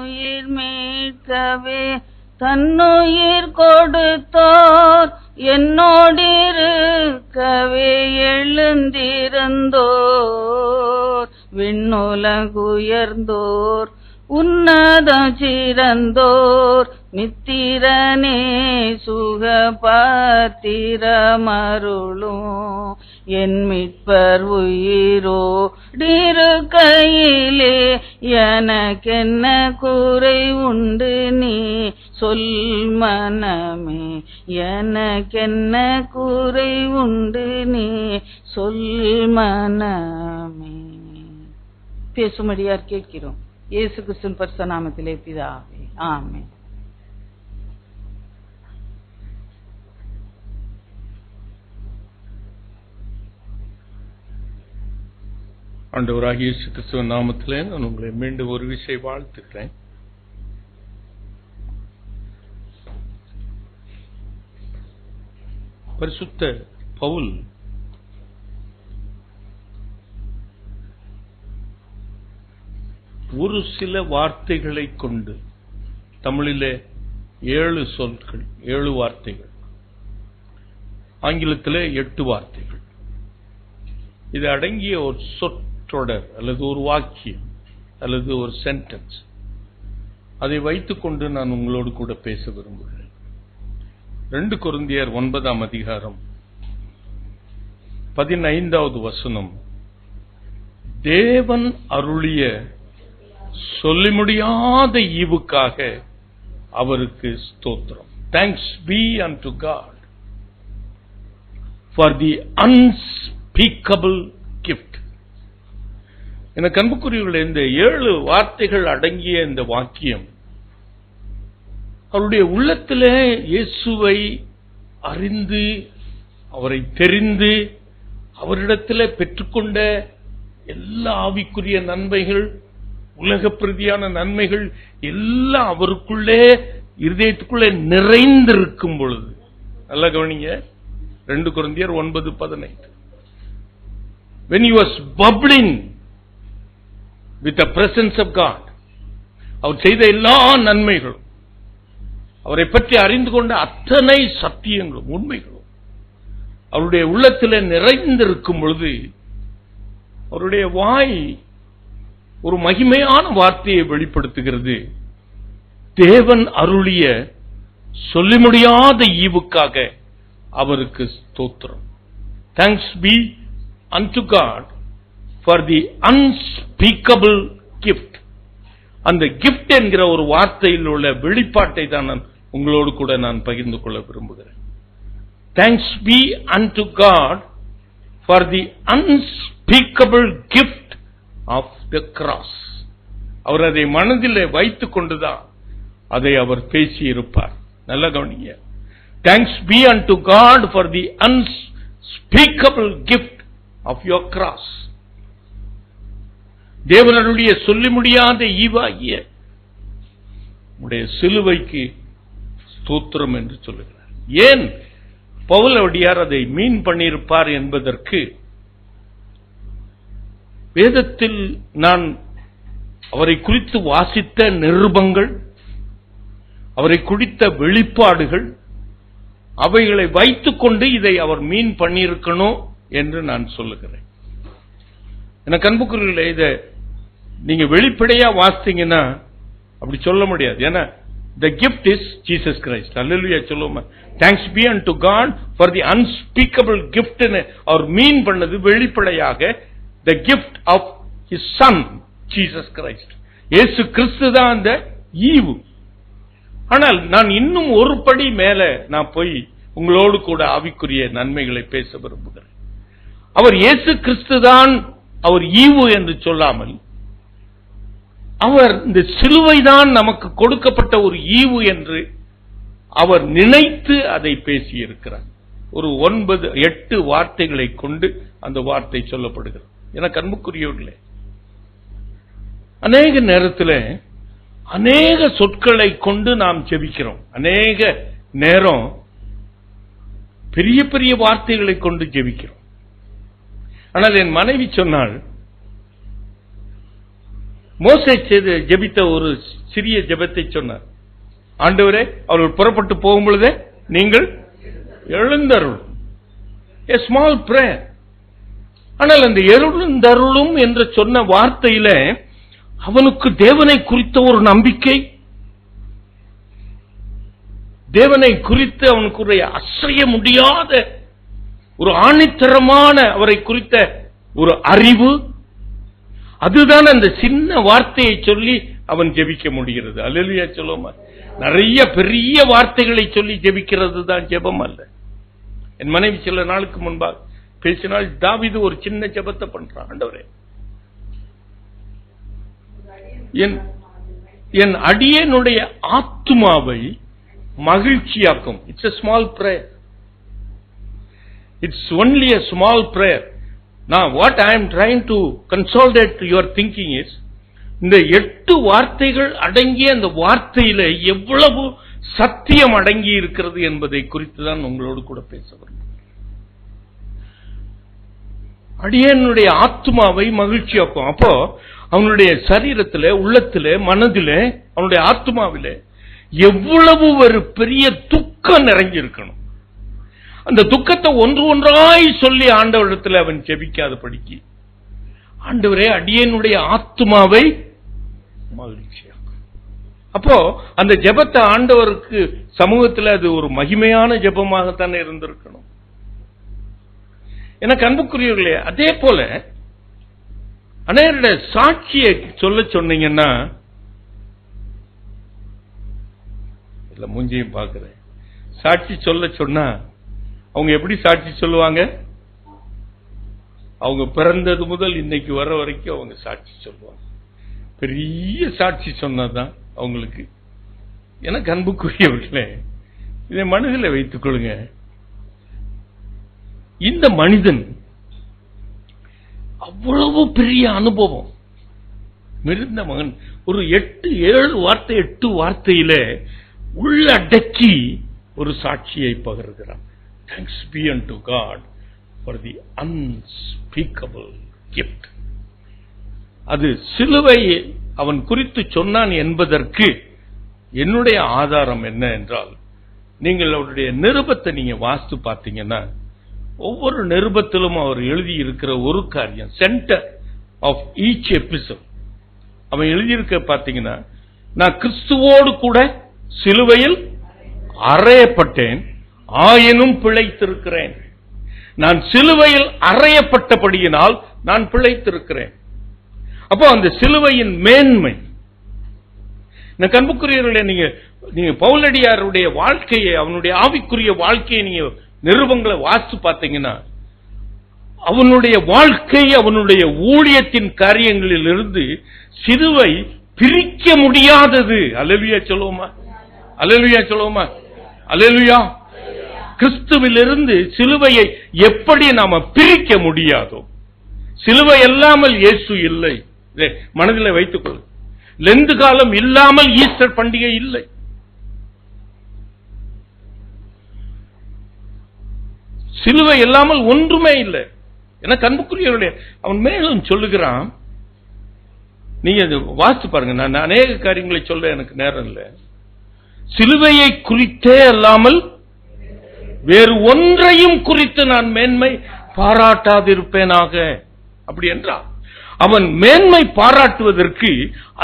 உயிர் மீட்கவே தன்னுயிர் கொடுத்தோர், என்னோடிருக்கவே எழுந்திருந்தோர், விண்ணுலகுயர்ந்தோர் உன்னதம் சிறந்தோர், மித்திரனே சுகபாத்திரமருளும், என் மீட்பர் உயிரோடிருக்கையிலே எனக்கென்ன குறை உண்டு நீ சொல் மனமே, எனக்கென்ன குறை உண்டு நீ சொல் மனமே. பேசும்படியார் கேட்கிறோம். இயேசு கிறிஸ்துவின் பரிசுத்த நாமத்திலே பிதாவே, ஆமென். ஆண்டவராகிய இயேசு கிறிஸ்துவின் நாமத்திலே நான் உங்களை மீண்டும் ஒரு விஷயம் வாழ்த்துக்கிறேன். பரிசுத்த பவுல் ஒரு சில வார்த்தைகளை கொண்டு, தமிழிலே 7 சொற்கள், 7 வார்த்தைகள், ஆங்கிலத்திலே 8 வார்த்தைகள், இது அடங்கிய ஒரு சொற்றொடர் அல்லது ஒரு வாக்கியம் அல்லது ஒரு சென்டென்ஸ், அதை வைத்துக் கொண்டு நான் உங்களோடு கூட பேச விரும்புகிறேன். 2 கொரிந்தியர் 9ஆம் அதிகாரம் 15வது வசனம், தேவன் அருளிய சொல்லி முடியாத ஈவுக்காக அவருக்கு ஸ்தோத்திரம். Thanks be unto God for the unspeakable gift. இந்த அன்புக்குரியவர்களே, இந்த 7 வார்த்தைகள் அடங்கிய இந்த வாக்கியம் அவருடைய உள்ளத்திலே இயேசுவை அறிந்து, அவரை தெரிந்து, அவரிடத்திலே பெற்றுக்கொண்ட எல்லா ஆவிக்குரிய நன்மைகள், உலக பிரதியான நன்மைகள் எல்லாம் அவருக்குள்ளே, இருதயத்துக்குள்ளே நிறைந்திருக்கும் பொழுது, நல்லா கவனிங்க, 2 கொரிந்தியர் 9:15, when he was bubbling with the presence of God, அவர் செய்த எல்லா நன்மைகளும், அவரை பற்றி அறிந்து கொண்ட அத்தனை சத்தியங்களும் உண்மைகளும் அவருடைய உள்ளத்திலே நிறைந்திருக்கும் பொழுது, அவருடைய வாய் ஒரு மகிமையான வார்த்தையை வெளிப்படுத்துகிறது. தேவன் அருளிய சொல்லி முடியாத ஈவுக்காக அவருக்கு ஸ்தோத்திரம். Thanks be unto God for the unspeakable gift. அந்த கிஃப்ட் என்கிற ஒரு வார்த்தையில் உள்ள வெளிப்பாட்டை தான் நான் உங்களோடு கூட நான் பகிர்ந்து கொள்ள விரும்புகிறேன். Thanks be unto God for the unspeakable gift of the cross. அவர் அதை மனதிலே வைத்துக் கொண்டுதான் அதை அவர் பேசியிருப்பார். நல்ல கவனிங்க. Thanks be unto God for the unspeakable gift of your cross. தேவனுடைய சொல்லி முடியாத ஈவாகிய உடைய சிலுவைக்கு ஸ்தோத்திரம் என்று சொல்லுகிறார். ஏன் பவுல் அடியார் அதை மீன் பண்ணியிருப்பார் என்பதற்கு வேதத்தில் நான் அவரை குறித்து வாசித்த நிருபங்கள், அவரை குறித்த வெளிப்பாடுகள், அவைகளை வைத்துக் கொண்டு இதை அவர் மீன் பண்ணியிருக்கணும் என்று நான் சொல்லுகிறேன். எனக்கு அன்புக்குரியவர்களே, இதை நீங்க வெளிப்படையா வாசித்தீங்கன்னா அப்படி சொல்ல முடியாது. ஏன்னா the gift is Jesus Christ. அல்லேலூயா சொல்லுவோமா? Thanks be unto God for the unspeakable gift. அவர் மீன் பண்ணது வெளிப்படையாக the gift of his son Jesus Christ. இயேசு கிறிஸ்து தான் அந்த ஈவு. ஆனால் நான் இன்னும் ஒரு படி மேல நான் போய் உங்களோடு கூட ஆவிக்குரிய நன்மைகளை பேச விரும்புகிறேன். அவர் இயேசு கிறிஸ்து தான் அவர் ஈவு என்று சொல்லாமல், அவர் இந்த சிலுவைதான் நமக்கு கொடுக்கப்பட்ட ஒரு ஈவு என்று அவர் நினைத்து அதை பேசியிருக்கிறார். ஒரு 9-8 வார்த்தைகளை கொண்டு அந்த வார்த்தை சொல்லப்படுகிறது. எனக்கு அன்புக்குரியவர்களே, அநேக நேரத்தில் அநேக சொற்களை கொண்டு நாம் ஜெபிக்கிறோம். அநேக நேரம் பெரிய பெரிய வார்த்தைகளை கொண்டு ஜெபிக்கிறோம். ஆனால் என் மனைவி சொன்னாள், மோசே செய்து ஜெபித்த ஒரு சிறிய ஜெபத்தை சொன்னார். ஆண்டவரே, அவர்கள் புறப்பட்டு போகும் பொழுதே நீங்கள் எழுந்தருள். a small prayer. ஆனால் அந்த எழுந்தருளும் என்று சொன்ன வார்த்தையில அவனுக்கு தேவனை குறித்த ஒரு நம்பிக்கை, தேவனை குறித்து அவனுக்கு அசைய முடியாத ஒரு ஆணித்தரமான அவரை குறித்த ஒரு அறிவு, அதுதான் அந்த சின்ன வார்த்தையை சொல்லி அவன் ஜெபிக்க முடிகிறது. அல்லேலூயா சொல்லுமா. நிறைய பெரிய வார்த்தைகளை சொல்லி ஜெபிக்கிறது தான் ஜெபம் அல்ல. என் மனைவி சில நாளுக்கு முன்பாக பேசினால், தாவீது ஒரு சின்ன ஜெபத்தை பண்றான். ஆண்டவரே, என் அடியனுடைய ஆத்துமாவை மகிழ்ச்சியாக்கும். It's a small prayer. It's only a small prayer. Now what I am trying to consolidate your thinking is, இந்த 8 வார்த்தைகள் அடங்கிய அந்த வார்த்தையில எவ்வளவு சத்தியம் அடங்கி இருக்கிறது என்பதை குறித்து தான் உங்களோடு கூட பேச வேண்டும். அடியனுடைய ஆத்துமாவை மகிழ்ச்சியாக்கும். அப்போ அவனுடைய சரீரத்திலே, உள்ளத்திலே, மனதிலே, அவனுடைய ஆத்துமாவிலே எவ்வளவு ஒரு பெரிய துக்கம் நிறைஞ்சி இருக்கணும். அந்த துக்கத்தை ஒன்று ஒன்றாய் சொல்லி ஆண்டவரிடத்தில் அவன் ஜெபிக்காத படிக்கு, ஆண்டவரே அடியனுடைய ஆத்துமாவை மகிழ்ச்சியாக்கும். அப்போ அந்த ஜெபத்தை ஆண்டவருக்கு சமூகத்தில் அது ஒரு மகிமையான ஜெபமாகத்தானே இருந்திருக்கணும். எனக்கு அன்புக்குரியவர்களே, அதே போல அநேகருடைய சாட்சியை சொல்ல சொன்னீங்கன்னா, இல்ல மூஞ்சியும் பார்க்கிறேன், சாட்சி சொல்ல சொன்னா அவங்க எப்படி சாட்சி சொல்லுவாங்க? அவங்க பிறந்தது முதல் இன்னைக்கு வர வரைக்கும் அவங்க சாட்சி சொல்லுவாங்க. பெரிய சாட்சி சொன்னதான் அவங்களுக்கு. எனக்கு அன்புக்குரியவர்களே, இதை மனதில் வைத்துக் கொள்ளுங்க. இந்த மனிதன் அவ்வளவு பெரிய அனுபவம் மிகுந்த மகன், ஒரு 8 வார்த்தை 8 வார்த்தையில உள்ளடக்கி ஒரு சாட்சியை பகிர்கிறான். Thanks be unto God for the unspeakable gift. அது சிலுவையை அவன் குறித்து சொன்னான் என்பதற்கு என்னுடைய ஆதாரம் என்ன என்றால், நீங்கள் அவருடைய நிருபத்தை நீங்க வாசித்து பார்த்தீங்கன்னா, ஒவ்வொரு நிருபத்திலும் அவர் எழுதி இருக்கிற ஒரு காரியம், சென்டர் ஆஃப் ஈச் எபிசோட் அவன் எழுதியிருக்க பார்த்தீங்கன்னா, நான் கிறிஸ்துவோடு கூட சிலுவையில் அறையப்பட்டேன், ஆயினும் பிழைத்திருக்கிறேன். நான் சிலுவையில் அறையப்பட்டபடியினால் நான் பிழைத்திருக்கிறேன். அப்போ அந்த சிலுவையின் மேன்மை, இந்த அன்புக்குரியவர்களே, நீங்க பவுலடியாருடைய வாழ்க்கையை, அவனுடைய ஆவிக்குரிய வாழ்க்கையை நீங்க நிருபங்களை வாசித்து பார்த்தீங்கன்னா, அவனுடைய வாழ்க்கை, அவனுடைய ஊழியத்தின் காரியங்களில் இருந்து சிலுவை பிரிக்க முடியாதது. அல்லேலூயா சொல்லுவோமா? அல்லேலூயா சொல்லுவோமா? அல்லேலூயா. கிறிஸ்துவிலிருந்து சிலுவையை எப்படி நாம பிரிக்க முடியாதோ, சிலுவை இல்லாமல் இயேசு இல்லை. மனதில் வைத்துக் கொள்ளும். லெந்து காலம் இல்லாமல் ஈஸ்டர் பண்டிகை இல்லை. சிலுவை இல்லாமல் ஒன்றுமே இல்லை. எனக்கு அன்புக்குரியவர்களே, அவன் மேலும் சொல்லுகிறான், நீங்க வாசித்து பாருங்க. நான் அநேக காரியங்களை சொல்ல எனக்கு நேரம் இல்லை. சிலுவையை குறித்தே அல்லாமல் வேறு ஒன்றையும் குறித்து நான் மேன்மை பாராட்டாதிருப்பேனாக. அப்படி என்றால் அவன் மேன்மை பாராட்டுவதற்கு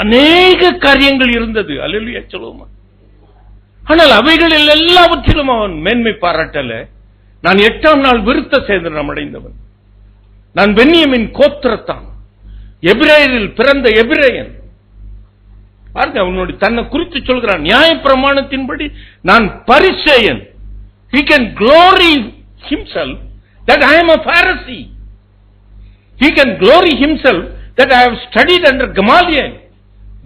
அநேக காரியங்கள் இருந்தது. அல்லேலூயா சொல்லுவோமா? ஆனால் அவைகளில் எல்லாவற்றிலும் அவன் மேன்மை பாராட்டல. நான் 8ஆம் நாள் விருத்த சேதனம் அடைந்தவன், நான் பென்யமின் கோத்திரத்தான், எபிரேயரில் பிறந்த எபிரேயன். பாருங்க, அவனுடைய தன்னை குறித்து சொல்கிறான், நியாயப்பிரமாணத்தின்படி நான் பரிசேயன். He can glory himself that I am a Pharisee. He can glory himself that I have studied under Gamaliel.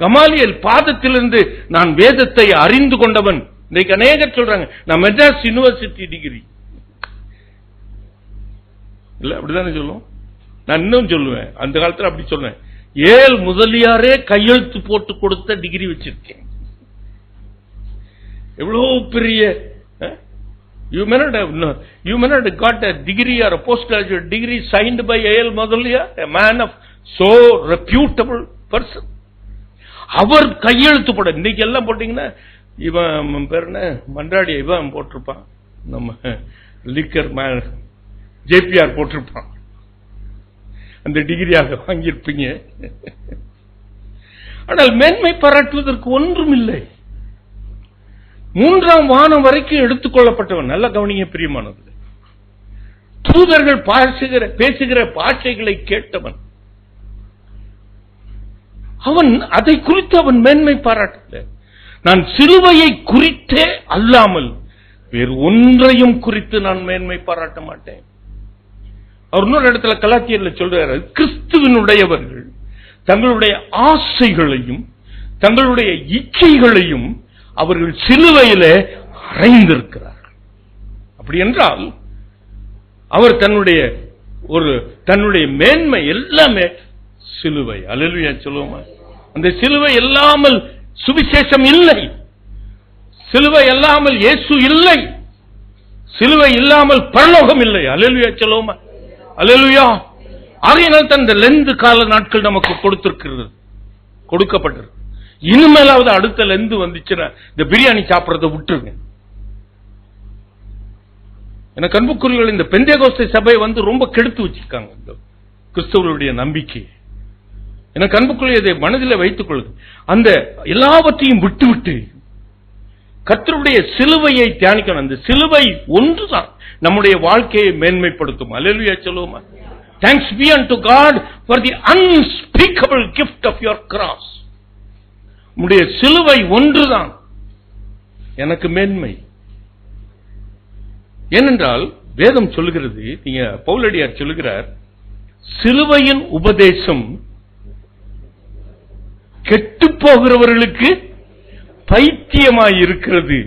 கமாலியல் பாதத்திலிருந்து நான் வேதத்தை அறிந்து கொண்டவன். இன்னைக்கு அநேகர் சொல்றாங்க, நான் மெட்ராஸ் யூனிவர்சிட்டி டிகிரி இல்ல, அப்படிதானே சொல்லுவோம். நான் இன்னும் சொல்லுவேன், அந்த காலத்தில் அப்படி சொல்லுவேன், ஏல் முதலியாரே கையெழுத்து போட்டு கொடுத்த டிகிரி வச்சிருக்கேன். எவ்வளவு பெரிய, you may not have got a degree or a postgraduate degree signed by A.L. Mudaliar, a man of so reputable person. அவர் கையெழுத்து போட. இன்னைக்கு எல்லாம் போட்டீங்கன்னா இவன் பேர் என்ன, மன்றாடி இவன் போட்டிருப்பான், நம்ம லிக்கர் ஜேபிஆர் போட்டிருப்பான், அந்த டிகிரியாக வாங்கியிருப்பீங்க. ஆனால் மேன்மை பாராட்டுவதற்கு ஒன்றும் இல்லை. 3ஆம் வானம் வரைக்கும் எடுத்துக்கொள்ளப்பட்டவன். நல்ல கவனிங்க பிரியமானது. தூதர்கள் பேசுகிற பாஷைகளை கேட்டவன். அவன் அதை குறித்து அவன் மேன்மை பாராட்டல. நான் சிலுவையை குறித்தே அல்லாமல் வேறு ஒன்றையும் குறித்து நான் மேன்மை பாராட்ட மாட்டேன். அவர் இன்னொரு இடத்துல கலாத்தியர்ல சொல்றாரு, கிறிஸ்துவினுடையவர்கள் தங்களுடைய ஆசைகளையும் தங்களுடைய இச்சைகளையும் அவர்கள் சிலுவையில அறைந்திருக்கிறார்கள். அப்படி என்றால் அவர் தன்னுடைய மேன்மை எல்லாமே சிலுவை. அல்லேலூயா சொல்லுவோமா? அந்த சிலுவை இல்லாமல் சுவிசேஷம் இல்லை, சிலுவை இல்லாமல் இயேசு இல்லை, சிலுவை இல்லாமல் பரலோகம் இல்லை. அல்லேலூயா சொல்லுவோமா? அல்லேலூயா. ஆகையினால் தான் இந்த லெந்து கால நாட்கள் நமக்கு கொடுக்கப்பட்டிருக்கு. இனிமேலாவது அடுத்த லெந்து வந்துச்சுன்னா இந்த பிரியாணி சாப்பிடறதை விட்டுருங்க. எனக்கு அன்புக்குரியவர்கள், இந்த பெந்தேகோஸ்தே சபை ரொம்ப கெடுத்து வச்சிருக்காங்க இந்த கிறிஸ்தவர்களுடைய நம்பிக்கை. எனக்கு அன்புக்குரிய இதை மனதில் வைத்துக் கொள்ளுங்க. அந்த எல்லாவற்றையும் விட்டுவிட்டு கர்த்தருடைய சிலுவையை தியானிக்கணும். அந்த சிலுவை ஒன்றுதான் நம்முடைய வாழ்க்கையை மேன்மைப்படுத்தும். அல்லேலூயா சொல்லுவோமா? Thanks be unto God for the unspeakable gift of your cross. உம்முடைய சிலுவை ஒன்றுதான் எனக்கு மேன்மை. ஏனென்றால் வேதம் சொல்லுகிறது, நீங்க பவுலடியார் சொல்லுகிறார், சிலுவையின் உபதேசம் கெட்டு போகிறவர்களுக்கு பைத்தியமாய் இருக்கிறது,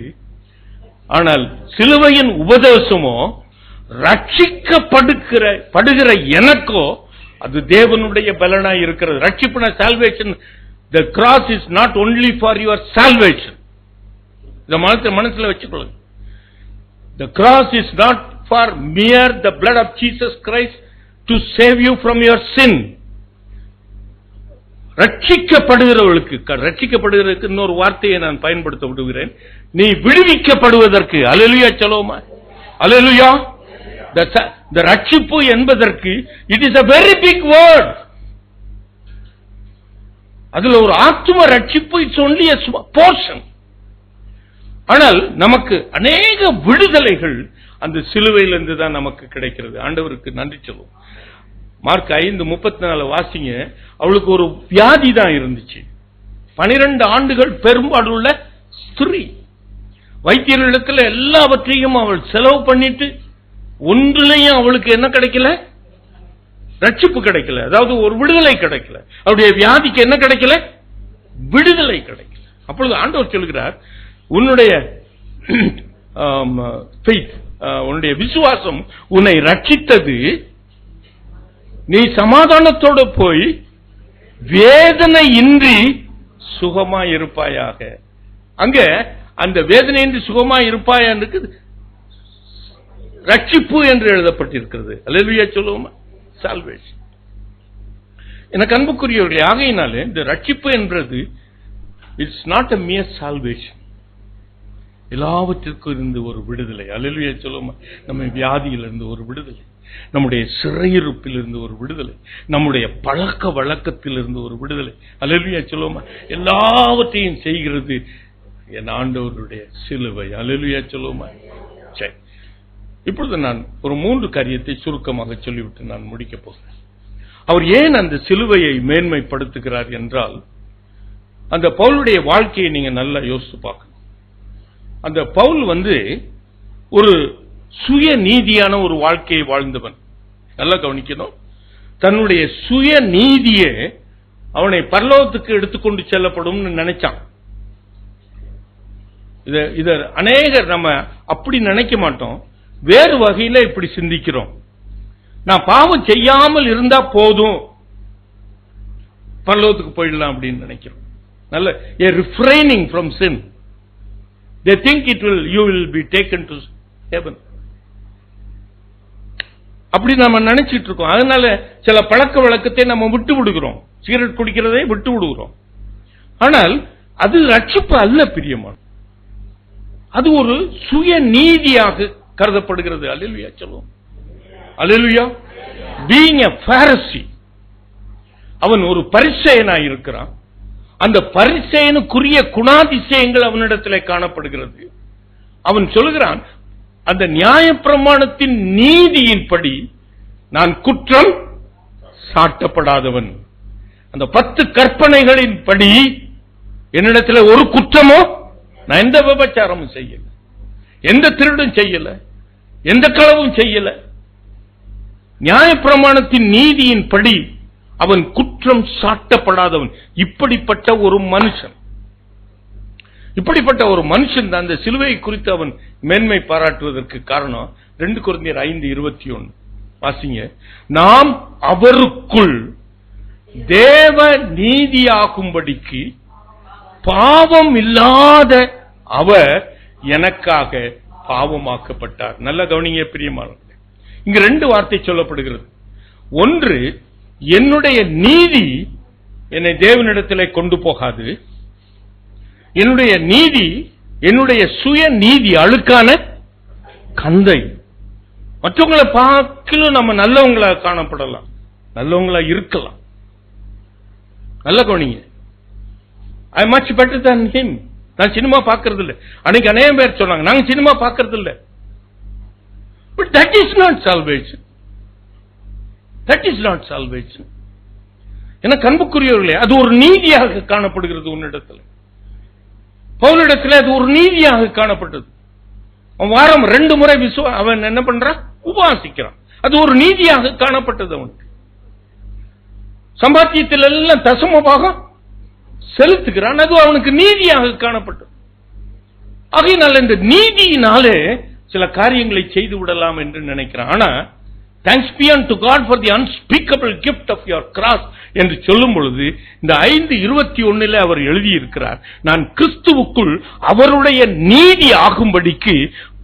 ஆனால் சிலுவையின் உபதேசமோ ரட்சிக்கப்படுகிற எனக்கோ அது தேவனுடைய பலனாய் இருக்கிறது. ரட்சிப்புன salvation, the cross is not only for your salvation. இத மனசுல வச்சுக்கொள்ளுங்க. The cross is not for mere the blood of Jesus Christ to save you from your sin. ரட்சிக்கப்படுகிறதுக்கு இன்னொரு வார்த்தையை நான் பயன்படுத்த விடுகிறேன், நீ விடுவிக்கப்படுவதற்கு. அல்லேலூயா சொல்லுவோமா? அல்லேலூயா. the ரட்சிப்பு என்பதற்கு it is a very big word. அதுல ஒரு ஆத்தும ரட்சிப்பு இட்ஸ் only a portion. ஆனால் நமக்கு அநேக விடுதலைகள் அந்த சிலுவையிலிருந்து தான் நமக்கு கிடைக்கிறது. ஆண்டவருக்கு நன்றி சொல்லுவோம். மார்க் 5:34 வாசிங்க. அவளுக்கு ஒரு வியாதி தான் இருந்துச்சு. 12 ஆண்டுகள் பெரும்பாடுள்ள ஸ்திரீ. வைத்தியர்களிடத்துல எல்லாவற்றையும் அவள் செலவு பண்ணிட்டு ஒன்றிலையும் அவளுக்கு என்ன கிடைக்கல? ரட்சிப்பு கிடைக்கல. அதாவது ஒரு விடுதலை கிடைக்கல. அவருடைய வியாதிக்கு என்ன கிடைக்கல? விடுதலை கிடைக்கல. அப்பொழுது ஆண்டவர் சொல்கிறார், உன்னுடைய உன்னுடைய விசுவாசம் உன்னை ரட்சித்தது, நீ சமாதானத்தோடு போய் வேதனை இன்றி சுகமாய் இருப்பாயாக. அங்க அந்த வேதனையின்றி சுகமாய் இருப்பாயா இருக்குது ரட்சிப்பு என்று எழுதப்பட்டிருக்கிறது. அல்லேலூயா சொல்லுவோமா? சால்வேஷன். எனக்கு அன்புக்குரியவர்களே, ஆகையினாலே இந்த ரட்சிப்பு என்பது it's not a mere salvation. எல்லாவற்றிற்கும் இருந்து ஒரு விடுதலை. அல்லேலூயா சொல்லுவோமா? நம்ம வியாதியிலிருந்து ஒரு விடுதலை, நம்முடைய சிறையிருப்பிலிருந்து ஒரு விடுதலை, நம்முடைய பழக்க வழக்கத்திலிருந்து ஒரு விடுதலை. அல்லேலூயா சொல்லுவோமா? எல்லாவற்றையும் செய்கிறது என் ஆண்டவருடைய சிலுவை. அல்லேலூயா சொல்லுவோமா? சரி, இப்பொழுது நான் ஒரு 3 காரியத்தை சுருக்கமாக சொல்லிவிட்டு நான் முடிக்கப் போகிறேன். அவர் ஏன் அந்த சிலுவையை மேன்மைப்படுத்துகிறார் என்றால், அந்த பவுலுடைய வாழ்க்கையை நீங்க நல்லா யோசித்து பார்க்கணும். அந்த பவுல் ஒரு சுய நீதியான ஒரு வாழ்க்கையை வாழ்ந்தவன். நல்லா கவனிக்கணும். தன்னுடைய சுய நீதியே அவனை பரலோகத்துக்கு எடுத்துக்கொண்டு செல்லப்படும் நினைச்சான். இத அநேகர் நம்ம அப்படி நினைக்க மாட்டோம், வேறு வகையில இப்படி சிந்திக்கிறோம். நான் பாவம் செய்யாமல் இருந்தா போதும், பரலோகத்துக்கு போயிடலாம் அப்படின்னு நினைக்கிறோம். நல்ல a refraining from sin. They think you will be taken to heaven. அப்படி நம்ம நினைச்சிட்டு இருக்கோம். அதனால சில பழக்க வழக்கத்தை நம்ம விட்டு விடுகிறோம். சிகரெட் குடிக்கிறதை விட்டு விடுகிறோம், ஆனால் அது ரட்சிப்பு அல்ல பிரியமான, அது ஒரு சுய நீதியாக கருதப்படுகிறது. அல்லேலூயா சொல்லுவோம். அல்லேலூயா. பீயிங் எ பாரசி, அவன் ஒரு பரிசேயனாய் இருக்கிறான். அந்த பரிசேயனுக்குரிய குணாதிசயங்கள் அவனிடத்தில் காணப்படுகிறது. அவன் சொல்லுகிறான், அந்த நியாயப்பிரமாணத்தின் நீதியின்படி நான் குற்றம் சாட்டப்படாதவன். அந்த 10 கற்பனைகளின் படி என்னிடத்தில் ஒரு குற்றமோ, நான் எந்த விபச்சாரமும் செய்யல, எந்த திருடும் செய்யல, எந்த களவும் செய்யல. நியாயப்பிரமாணத்தின் நீதியின் படி அவன் குற்றம் சாட்டப்படாதவன். இப்படிப்பட்ட ஒரு மனுஷன் தான் அந்த சிலுவையை குறித்து அவன் மேன்மை பாராட்டுவதற்கு காரணம் 2 கொரிந்தியர் 5:21 வாசிங்க. நாம் அவருக்குள் தேவ நீதியாகும்படிக்கு பாவம் இல்லாத அவர் எனக்காக பாவமாக்கப்பட்டார். நல்ல கவனிங்க பிரியமானவர்களே, இங்க 2 வார்த்தை சொல்லப்படுகிறது. ஒன்று, என்னுடைய நீதி என்னை தேவனிடத்தில் கொண்டு போகாது. என்னுடைய நீதி, என்னுடைய சுய நீதி அழுக்கான கந்தை. மற்றவங்களை பார்க்கலும் நம்ம நல்லவங்களா காணப்படலாம், நல்லவங்களா இருக்கலாம். நல்ல கவனிங்க. ஐ மச் பெட்டர் than him. நான் சினிமா பார்க்கறது இல்ல. அன்னைக்கு அநேகம் பேர் சொன்னாங்க, நாங்க சினிமா பார்க்கறது இல்ல. But that is not salvation. That is not salvation. என கண்புக்குரியவர்களே, அது ஒரு நீதியாக காணப்படுகிறது உன்னிடத்தில். பவுலிடத்தில் அது ஒரு நீதியாக காணப்பட்டது. அவன் வாரம் 2 முறை அவன் என்ன பண்றான்? உபவாசிக்கிறான். அது ஒரு நீதியாக காணப்பட்டது. அவனுக்கு சம்பாத்தியத்தில் எல்லாம் தசம பாகம் செலுத்துகிறான். அது அவனுக்கு நீதியாக காணப்பட்டது. ஆகையினால் இந்த நீதியினாலே சில காரியங்களை செய்து விடலாம் என்று நினைக்கிறான். ஆனா thanks be unto God for the unspeakable gift of your cross என்று சொல்லும் பொழுது இந்த 5:21 அவர் எழுதியிருக்கிறார், நான் கிறிஸ்துவுக்குள் அவருடைய நீதி ஆகும்படிக்கு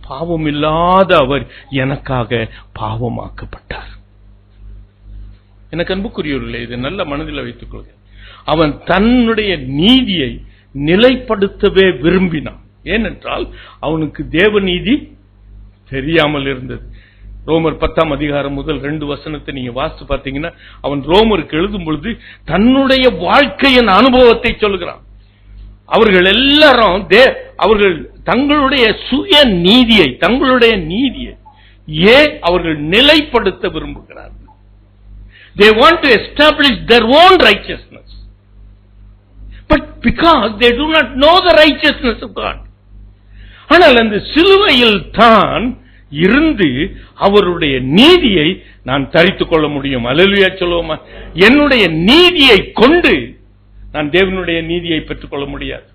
பாவம் இல்லாத அவர் எனக்காக பாவமாக்கப்பட்டார். எனக்கு அன்புக்குரியவர்களே, இது நல்ல மனதில் வைத்துக் கொள்க. அவன் தன்னுடைய நீதியை நிலைப்படுத்தவே விரும்பினான். ஏனென்றால் அவனுக்கு தேவ நீதி தெரியாமல் இருந்தது. ரோமர் 10ஆம் அதிகாரம் முதல் 2 வசனத்தை நீங்க வாசித்து பார்த்தீங்கன்னா, அவன் ரோமருக்கு எழுதும் பொழுது தன்னுடைய வாழ்க்கையின் அனுபவத்தை சொல்லுகிறான். அவர்கள் எல்லாரும் அவர்கள் தங்களுடைய சுய நீதியை, தங்களுடைய நீதியை அவர்கள் நிலைப்படுத்த விரும்புகிறார்கள். They want to establish their own righteousness, but because they do not know the righteousness of God. ஆனால் அந்த சிலுவையில் தான் இருந்து அவருடைய நீதியை நான் தரித்துக் கொள்ள முடியும். அல்லேலூயா சொல்லுவோமா? என்னுடைய நீதியை கொண்டு நான் தேவனுடைய நீதியை பெற்றுக் கொள்ள முடியாது.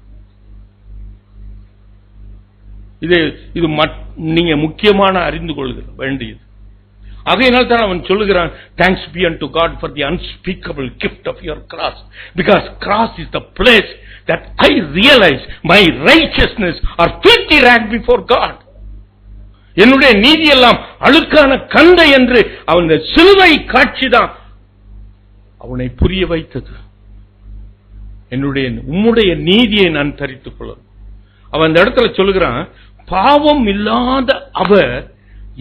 இது நீங்க முக்கியமான அறிந்து கொள்ள வேண்டியது. ஆகையினால் தான் அவன் சொல்லுகிறான், thanks be unto God for the unspeakable gift of your cross, because cross is the place that I realize my righteousness are filthy rag before God. என்னுடைய நீதி எல்லாம் அழுக்கான கந்தை என்று அவன் சிலுவை காட்சிதான் அவனை புரிய வைத்தது. உம்முடைய நீதியை நான் தரித்துக் கொள்ள. அவன் அந்த இடத்துல சொல்லுகிறான், பாவம் இல்லாத அவர்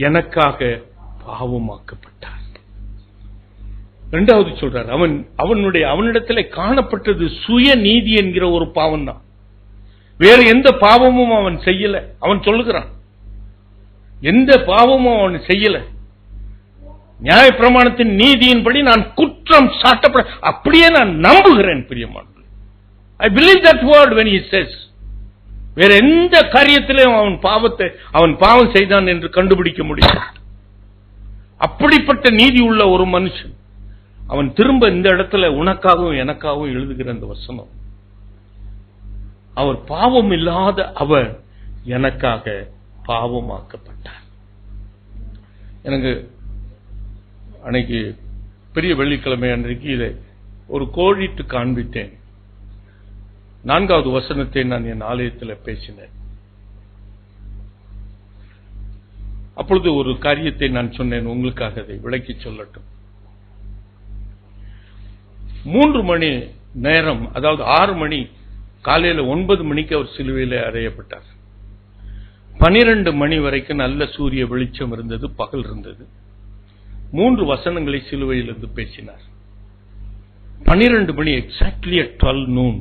எனக்காக பாவமாக்கப்பட்டார். 2வது சொல்றார், அவனிடத்தில் காணப்பட்டது சுய நீதி என்கிற ஒரு பாவம் தான். வேறு எந்த பாவமும் அவன் செய்யல. அவன் சொல்லுகிறான், எந்த பாவமும் அவன் செய்யல. நியாயப்பிரமாணத்தின் நீதியின்படி நான் குற்றம் சாட்டப்பட, அப்படியே நான் நம்புகிறேன் பிரியமானவர்களே. I believe that word when he says, வேற எந்த காரியத்திலும் அவன் பாவம் செய்தான் என்று கண்டுபிடிக்க முடியும். அப்படிப்பட்ட நீதி உள்ள ஒரு மனுஷன் அவன் திரும்ப இந்த இடத்துல உனக்காகவும் எனக்காகவும் எழுதுகிற அந்த வசனம், அவர் பாவம் இல்லாத அவர் எனக்காக பாவமாக்கப்பட்டார். எனக்கு அன்னைக்கு பெரிய வெள்ளிக்கிழமை அன்றைக்கு இதை ஒரு கோடிட்டு காண்பித்தேன். 4வது வசனத்தை நான் என் ஆலயத்தில் பேசினேன். அப்பொழுது ஒரு காரியத்தை நான் சொன்னேன், உங்களுக்காக அதை விளக்கி சொல்லட்டும். 3 மணி நேரம், அதாவது 6 மணி காலையில 9 மணிக்கு அவர் சிலுவையில அறையப்பட்டார். 12 மணி வரைக்கும் நல்ல சூரிய வெளிச்சம் இருந்தது, பகல் இருந்தது. 3 வசனங்களை சிலுவையிலிருந்து பேசினார். 12 மணி எக்ஸாக்ட்லி at 12 noon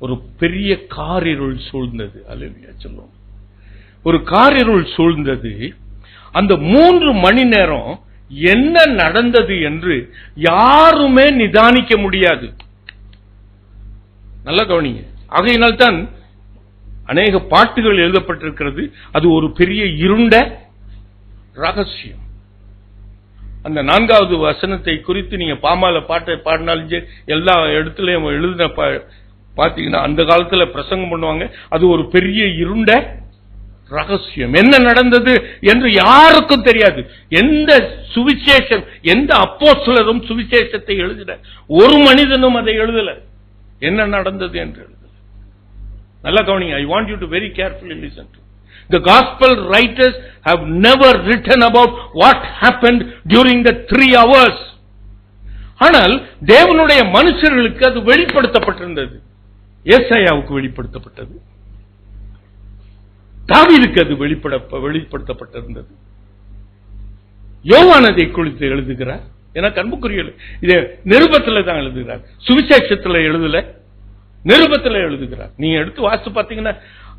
ஒரு பெரிய காரிருள் சூழ்ந்தது. அல்லேலூயா சொல்லுவோம். ஒரு காரிருள் சூழ்ந்தது. அந்த 3 மணி நேரம் என்ன நடந்தது என்று யாருமே நிதானிக்க முடியாது. நல்லா கவனிங்க. ஆகையினால்தான் அநேக பாட்டுகள் எழுதப்பட்டிருக்கிறது. அது ஒரு பெரிய இருண்ட ரகசியம். அந்த 4வது வசனத்தை குறித்து நீங்க பாமால பாட்டை பாடினாலும் எல்லா இடத்துலயும் எழுதின பாத்தீங்கன்னா அந்த காலத்துல பிரசங்கம் பண்ணுவாங்க. அது ஒரு பெரிய இருண்ட ரகசியம். என்ன நடந்தது என்று யாருக்கும் தெரியாது. எந்த சுவிசேஷம், எந்த அப்போஸ்தலரும் சுவிசேஷத்தை எழுதின ஒரு மனிதனும் அதை எழுதல. என்ன நடந்தது என்று எழுதல. நல்லா கவனிங்க. I want you to very carefully listen to. The gospel writers have never written about what happened during the 3 hours. ஆனால் தேவனுடைய மனுஷர்களுக்கு அது வெளிப்படுத்தப்பட்டிருந்தது. ஏசாயாவுக்கு வெளிப்படுத்தப்பட்டது, தாவீதுக்கு அது வெளிப்படுத்தப்பட்டிருந்தது. யோவான் அதை குறித்து எழுதுகிறார். எனக்கு அன்புக்குரியது, இதை நிருபத்தில் தான் எழுதுகிறார், சுவிசேஷத்தில் எழுதல, நிருபத்தில் எழுதுகிறார். நீங்க எடுத்து வாசித்து பார்த்தீங்கன்னா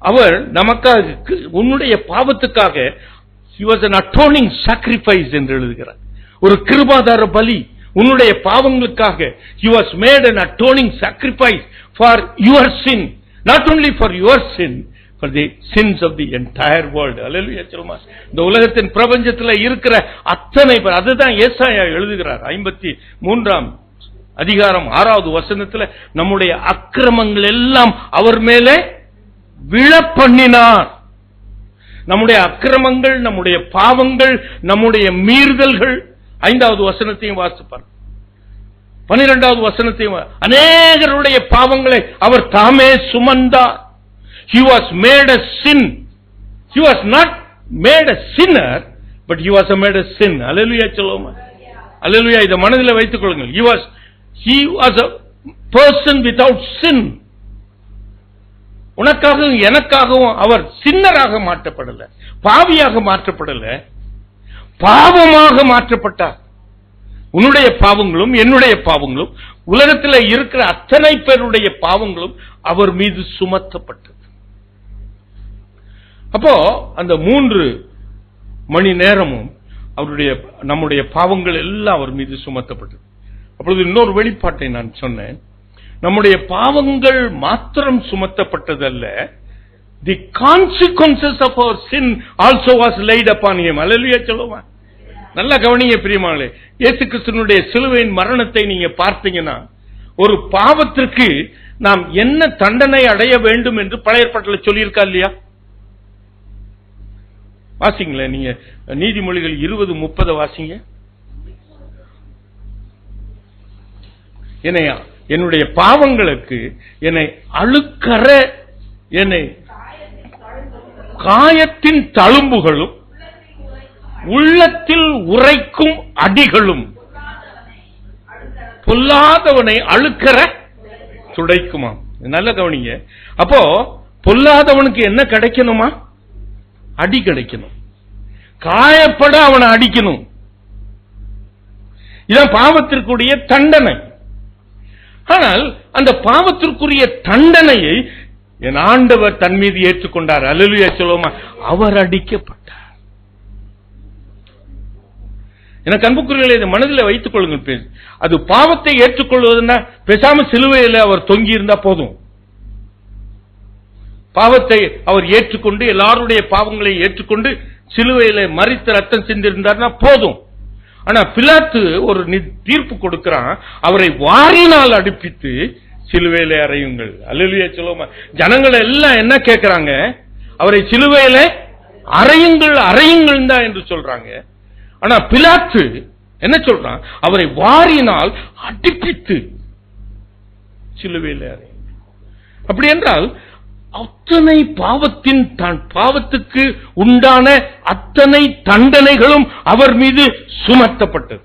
அவர் நமக்காக, உன்னுடைய பாவத்துக்காக he was an atoning sacrifice என்று எழுதுகிறார். ஒரு கிருபாதார பலி, உன்னுடைய பாவங்களுக்காக he was made an atoning sacrifice for your sin, not only for your sin, for the sins of the entire world. அல்லேலூயா சொல்லுமா. இந்த உலகத்தின் பிரபஞ்சத்தில் இருக்கிற அத்தனை பேர், அதுதான் ஏசாயா எழுதுகிறார். 53ஆம் அதிகாரம் 6வது வசனத்தில் நம்முடைய அக்கிரமங்கள் எல்லாம் அவர் மேலே விழ பண்ணினார். நம்முடைய அக்கிரமங்கள், நம்முடைய பாவங்கள், நம்முடைய மீறுதல்கள். 5வது வசனத்தையும் வாசிப்பார். 12வது வசனத்தையும், அநேகருடைய பாவங்களை அவர் தாமே சுமந்தார். He was made a sin. He was not made a sinner, but he was made a sin. Hallelujah சொல்லுமா. Hallelujah. இதை மனதில் வைத்துக் கொள்ளுங்கள். He was a person without sin. உனக்காகவும் எனக்காகவும் அவர் சின்னராக மாற்றப்படல, பாவியாக மாற்றப்படல, பாவமாக மாற்றப்பட்டார். உன்னுடைய பாவங்களும் என்னுடைய பாவங்களும், உலகத்தில் இருக்கிற அத்தனை பேருடைய பாவங்களும் அவர் மீது சுமத்தப்பட்டது. அப்போ அந்த 3 மணி நேரமும் அவருடைய, நம்முடைய பாவங்கள் எல்லாம் அவர் மீது சுமத்தப்பட்டது. அப்பொழுது இன்னொரு வெளிப்பாட்டை நான் சொன்னேன். நம்முடைய பாவங்கள் மாத்திரம் சுமத்தப்பட்டதல்ல, the consequences of our sin also was laid upon him. அல்லேலூயா சொல்லுமா. நல்லா கவனிங்க பிரியமானவர்களே. இயேசு கிறிஸ்துவினுடைய சிலுவையின் மரணத்தை நீங்க பார்த்தீங்கன்னா, ஒரு பாவத்திற்கு நாம் என்ன தண்டனை அடைய வேண்டும் என்று பழைய ஏற்பாட்டில் சொல்லியிருக்கா இல்லையா? வாசிங்களேன் நீங்க, நீதிமொழிகள் 20:30 வாசிங்க. என்னுடைய பாவங்களுக்கு என்னை அழுக்கற, என்னை காயத்தின் தழும்புகளும் உள்ளத்தில் உரைக்கும் அடிகளும் பொல்லாதவனை அழுக்கற துடைக்குமா. நல்ல கவனிங்க. அப்போ பொல்லாதவனுக்கு என்ன கிடைக்கணுமா? அடி கிடைக்கணும். காயப்பட அவனை அடிக்கணும். இதான் பாவத்திற்குரிய தண்டனை. ஆனால் அந்த பாவத்திற்குரிய தண்டனையை என் ஆண்டவர் தன் மீது ஏற்றுக்கொண்டார். அல்லேலூயா சொல்லுமா. அவர் அடிக்கப்பட்டார். எனக்கு அன்புக்குரியவர்களே, இதை மனதில் வைத்துக் கொள்ளுங்கள். அது பாவத்தை ஏற்றுக்கொள்வதுன்னா பேசாம சிலுவையில் அவர் தொங்கி இருந்தா போதும். பாவத்தை அவர் ஏற்றுக்கொண்டு, எல்லாருடைய பாவங்களை ஏற்றுக்கொண்டு சிலுவையில மரித்து ரத்தம் சிந்திருந்தார்னா போதும். ஆனா பிலாத்து ஒரு தீர்ப்பு கொடுக்கிறான், அவரை வாரினால் அடிப்பித்து சிலுவையில அறையுங்கள். அல்லேலூயா சொல்லுமா. ஜனங்கள் எல்லாம் என்ன கேட்கிறாங்க? அவரை சிலுவையில அறையுங்கள், அறையுங்கள் தான் என்று சொல்றாங்க. ஆனா பிலாத்து என்ன சொல்றான்? அவரை வாரினால் அடிப்பித்து சிலுவையில அறையுங்கள். அப்படி என்றால் அத்தனை பாவத்துக்கு உண்டான அத்தனை தண்டனைகளும் அவர் மீது சுமத்தப்பட்டது.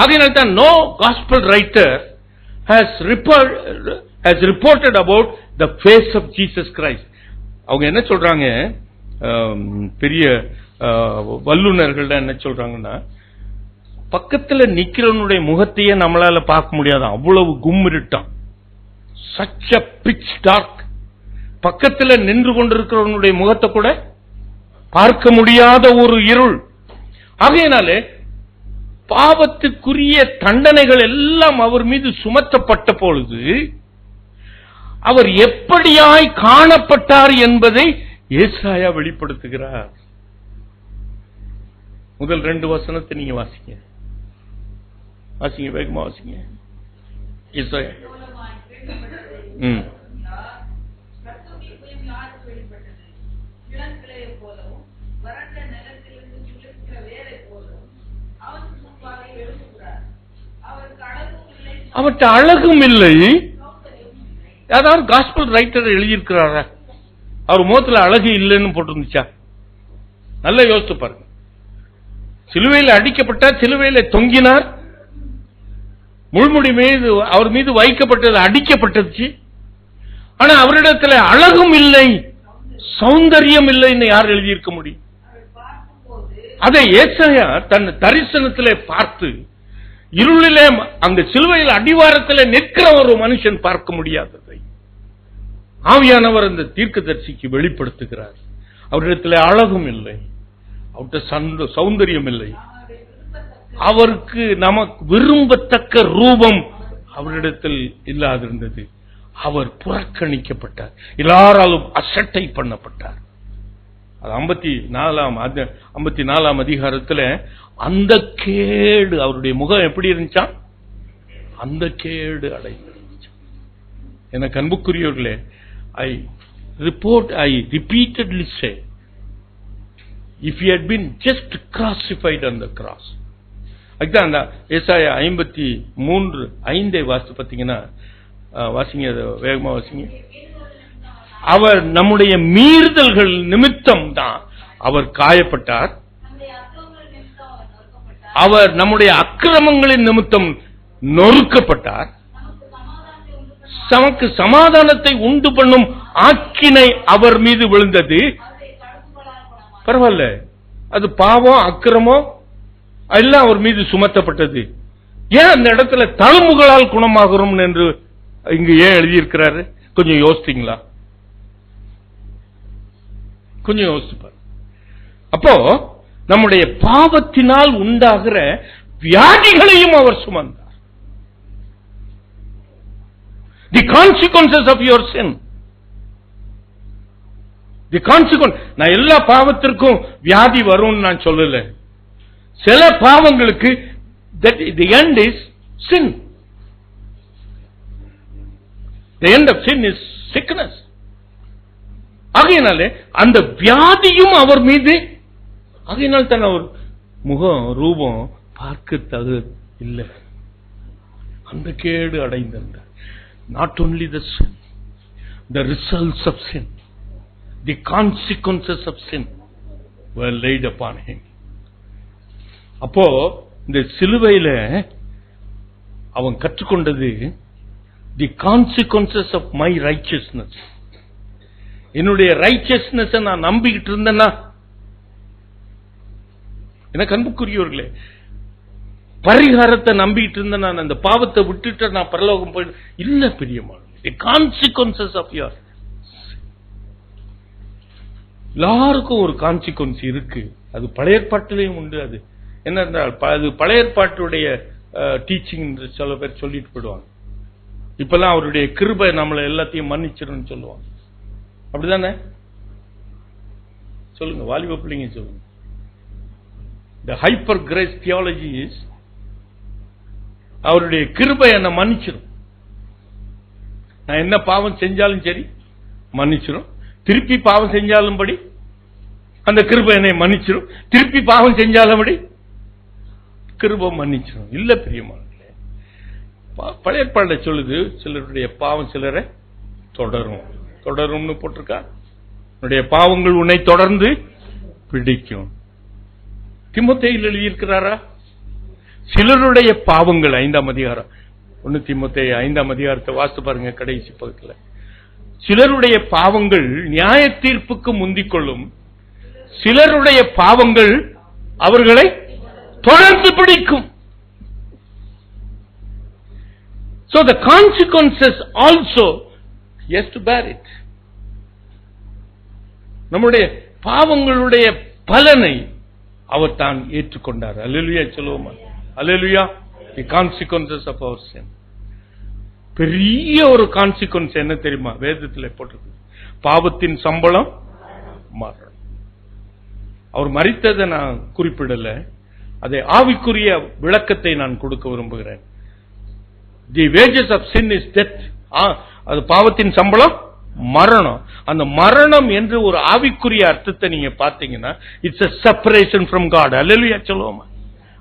அதனால்தான் no gospel writer has reported about the face of Jesus Christ. அவங்க என்ன சொல்றாங்க, பெரிய வல்லுநர்கள் என்ன சொல்றாங்கன்னா, பக்கத்துல நிக்கிறவனுடைய முகத்தையே நம்மளால பார்க்க முடியாது, அவ்வளவு கும்மிருட்டான், such a pitch dark. பக்கத்துல நின்று கொண்டிருக்கிறவனுடைய முகத்தை கூட பார்க்க முடியாத ஒரு இருள். ஆகையினாலே பாவத்துக்குரிய தண்டனைகள் எல்லாம் அவர் மீது சுமத்தப்பட்ட பொழுது அவர் எப்படியாய் காணப்பட்டார் என்பதை ஏசாயா வெளிப்படுத்துகிறார். முதல் 2 வசனத்தை நீங்க வாசிங்க, வேகமா வாசிங்க. ஏசாயா அவற்ற அழகும் இல்லை. யாராவது காஸ்பல் ரைட்டர் எழுதியிருக்கிறாரா? அவர் முகத்துல அழகு இல்லைன்னு போட்டிருந்துச்சா? நல்லா யோசித்து பாருங்க. சிலுவையில் அடிக்கப்பட்டார், சிலுவையில தொங்கினார், முள்முடி மீது அவர் மீது வைக்கப்பட்டது, அடிக்கப்பட்டது. ஆனா அவரிடத்துல அழகும் இல்லை, சௌந்தரியம் இல்லைன்னு யார் எழுதியிருக்க முடியும்? அதை ஏசாயா தன் தரிசனத்திலே பார்த்து, இருளிலே அங்க சிலுவையில் அடிவாரத்தில் நிற்கிற ஒரு மனுஷன் பார்க்க முடியாததை ஆவியானவர் அந்த தீர்க்கதரிசிக்கு வெளிப்படுத்துகிறார். அவரிடத்தில் அழகும் இல்லை, அவருடைய சௌந்தரியம் இல்லை, அவருக்கு நமக்கு விரும்பத்தக்க ரூபம் அவரிடத்தில் இல்லாதிருந்தது. அவர் புறக்கணிக்கப்பட்டார், எல்லாராலும் அசட்டை பண்ணப்பட்டார். 54ஆம் அதிகாரத்துல அந்த கேடு, அவருடைய முகம் எப்படி இருந்துச்சா? அந்த கேடு அடைந்து. எனக்கு அன்புக்குரியவர்களே, I repeatedly say, if he had been just crucified on the cross. அதுதான் அந்த ஏசாயா 53:5 வாசித்து பார்த்தீங்கன்னா, வாசிங்க, வேகமா வாசிங்க. அவர் நம்முடைய மீறுதல்கள் நிமித்தம் தான் அவர் காயப்பட்டார், அவர் நம்முடைய அக்கிரமங்களின் நிமித்தம் நொறுக்கப்பட்டார், நமக்கு சமாதானத்தை உண்டு பண்ணும் ஆக்கினை அவர் மீது விழுந்தது. பரவாயில்ல, அது பாவம் அக்கிரமம் எல்லாம் அவர் மீது சுமத்தப்பட்டது. ஏன் அந்த இடத்துல தழும்புகளால் குணமாகிறோம் என்று இங்கு ஏன் எழுதியிருக்கிறாரு? கொஞ்சம் யோசித்தீங்களா? கொஞ்சம் யோசிப்பார். அப்போ நம்முடைய பாவத்தினால் உண்டாகிற வியாதிகளையும் அவர் சுமந்தார். The consequences of your sin, the consequence. நான் எல்லா பாவத்திற்கும் வியாதி வரும்னு நான் சொல்லல. சில பாவங்களுக்கு the end is sin. The end of sin is sickness. ஆகையினாலே அந்த வியாதியும் அவர் மீது, ஆகையினால் தான் அவர் முகம் ரூபம் பார்க்க தகு இல்லை, அந்த கேடு அடைந்தார். Not only the sin, the results of sin, the consequences of sin were laid upon him. அப்போ இந்த சிலுவையில அவன் கற்றுக்கொண்டது the consequences of my righteousness. என்னுடைய ரைச்சியஸ்னஸ் நான் நம்பிக்கிட்டு இருந்தேன்னா, எனக்கு அன்புக்குரியவர்களே, பரிகாரத்தை நம்பிக்கிட்டு இருந்தேன், நான் அந்த பாவத்தை விட்டுட்டு நான் பரலோகம் போய் இல்ல. பிரியமான the consequences of your, எல்லாருக்கும் ஒரு கான்சிக்வன்ஸ் இருக்கு. அது பழைய ஏற்பாட்டிலையும் உண்டு. அது என்ன, அது பழைய ஏற்பாட்டுடைய டீச்சிங் சில பேர் சொல்லிட்டு போயிடுவாங்க. இப்பெல்லாம் அவருடைய கிருபை நம்மளை எல்லாத்தையும் மன்னிச்சிடும் சொல்லுவாங்க. அப்படிதானே? சொல்லுங்க, வாலிப பிள்ளைங்க சொல்லுங்க. The hyper grace theology is, அவருடைய கிருபை என்ன மன்னிச்சிடும். நான் என்ன பாவம் செஞ்சாலும் சரி மன்னிச்சிடும். திருப்பி பாவம் செஞ்சாலும் படி அந்த கிருபை என்னை மன்னிச்சிடும். திருப்பி பாவம் செஞ்சாலும் படி கிருபை மன்னிச்சிடும். இல்ல பிரியமானங்களே, பழைய ஏற்பாடுல சொல்லுது, சிலருடைய பாவம் சிலரை தொடரும். தொடரும்னு போட்டிருக்கா. உன்னுடைய பாவங்கள் உன்னை தொடர்ந்து பிடிக்கும். தீமோத்தேயுவில் எழுதியிருக்கிறாரா? சிலருடைய பாவங்கள் 5ஆம் அதிகாரம் 1 தீமோத்தேயு 5ஆம் அதிகாரத்தை வாசித்து பாருங்க, கடைசி பக்கத்துல. சிலருடைய பாவங்கள் நியாய தீர்ப்புக்கு முந்திக் கொள்ளும், சிலருடைய பாவங்கள் அவர்களை தொடர்ந்து பிடிக்கும். So the consequences also he has to bear it. நம்முடைய பாவங்களுடைய பலனை அவர் தான் ஏற்றுக்கொண்டார். அல்லேலூயா சொல்லுவோமா? அல்லேலூயா. The consequences of our sin. பெரிய ஒரு கான்சிக்வன்ஸ் என்ன தெரியுமா? வேதத்தில் போட்டிருக்கு, பாவத்தின் சம்பளம் மரணம். அவர் மரித்ததை நான் குறிப்பிடல, அதை ஆவிக்குரிய விளக்கத்தை நான் கொடுக்க விரும்புகிறேன். The wages of sin is death. அது பாவத்தின் சம்பளம் மரணம். அந்த மரணம் என்று ஒரு ஆவிக்குரிய அர்த்தத்தை நீங்க பார்த்தீங்கன்னா, it's a separation from God. அல்லேலூயா சொல்லுவோமா?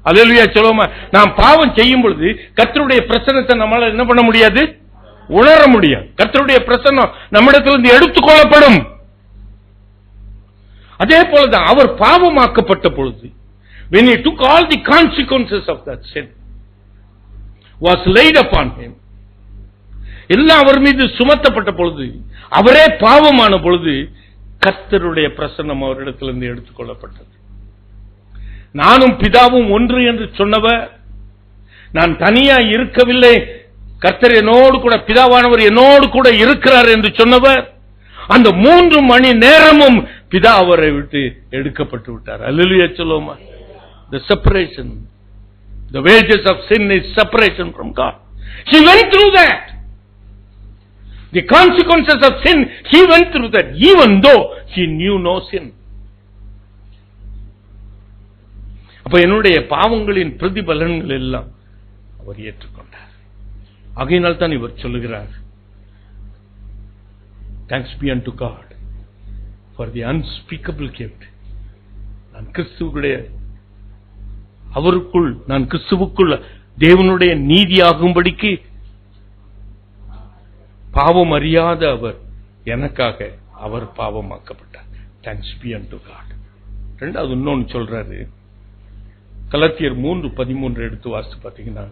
அல்லேலூயா சொல்லுவோமா? நாம் பாவம் செய்யும் பொழுது கர்த்தருடைய பிரசன்னத்தை நம்மளால என்ன பண்ண முடியாது? உணர முடியாது. கர்த்தருடைய பிரசன்னம் நம்மிடத்திலிருந்து எடுத்துக்கொள்ளப்படும். அதே போலதான் அவர் பாவமாக்கப்பட்ட பொழுது, when he took all the consequences of that sin was laid upon him, எல்லாம் அவர் மீது சுமத்தப்பட்ட பொழுது, அவரே பாவமான பொழுது, கர்த்தருடைய பிரசன்னம் அவரிடத்திலிருந்து எடுத்துக்கொள்ளப்பட்டது. நானும் பிதாவும் ஒன்று என்று சொன்னவர், நான் தனியா இருக்கவில்லை, கர்த்தர் என்னோடு கூட, பிதாவானவர் என்னோடு கூட இருக்கிறார் என்று சொன்னவர், அந்த 3 மணி நேரமும் பிதா அவரை விட்டு எடுக்கப்பட்டு விட்டார். அல்லேலூயா சொல்லுவோமா? The separation, the wages of sin is separation from God. He went through that. The consequences of sin, he went through that, even though he knew no sin. அப்ப என்னுடைய பாவங்களின் பிரதிபலன்கள் எல்லாம் அவர் ஏற்றுக்கொண்டார். ஆகையினால் தான் இவர் சொல்லுகிறார், thanks be unto God for the unspeakable gift. நான் கிறிஸ்துவுடைய, அவருக்குள், நான் கிறிஸ்துவுக்குள் தேவனுடைய நீதியாகும்படிக்கு பாவம் அறியாத அவர் எனக்காக அவர் பாவமாக்கப்பட்டார். thanks be unto God. ரெண்டாவது இன்னொன்னு சொல்றாரு, கலாத்தியர் 3:13 எடுத்து வாசித்து பார்த்தீங்கன்னா,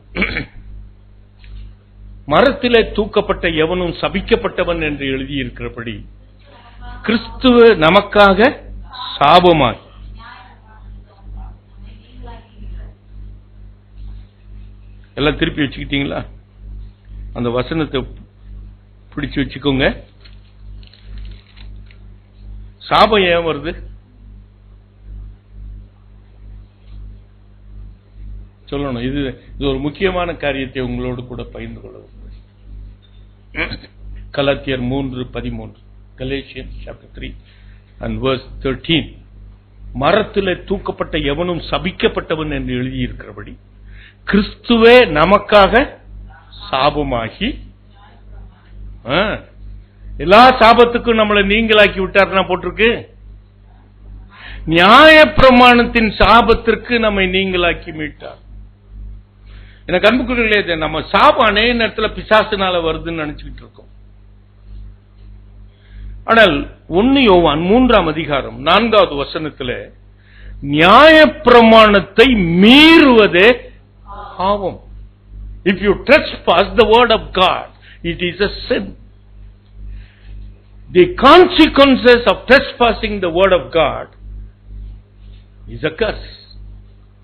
மரத்திலே தூக்கப்பட்ட எவனும் சபிக்கப்பட்டவன் என்று எழுதியிருக்கிறபடி கிறிஸ்துவ நமக்காக சாபமாய். எல்லாம் திருப்பி வச்சுக்கிட்டீங்களா? அந்த வசனத்தை பிடிச்சு வச்சுக்கோங்க. சாபம் ஏன் வருது? சொல்லணும். இது ஒரு முக்கியமான காரியத்தை உங்களோடு கூட பகிர்ந்து கொள்ள. கலாத்தியர் 3:13, Galatians chapter 3 and verse 13. மரத்திலே தூக்கப்பட்ட எவனும் சபிக்கப்பட்டவன் என்று எழுதியிருக்கிறபடி கிறிஸ்துவே நமக்காக சாபமாகி, எல்லா சாபத்துக்கும் நம்மளை நீங்களாக்கி விட்டார்னா போட்டிருக்கு, நியாய பிரமாணத்தின் சாபத்திற்கு நம்மை நீங்களாக்கி மீட்டார். எனக்கு அன்புக்குரியவர்களே, நம்ம சாபம் அநேக நேரத்தில் பிசாசினால வருதுன்னு நினைச்சுக்கிட்டு இருக்கோம். ஆனால் 1 யோவான் 3ஆம் அதிகாரம் 4வது வசனத்தில் நியாய பிரமாணத்தை மீறுவதே பாவம். If you trespass the word of God, it is a sin. The consequences of trespassing the word of God is a curse.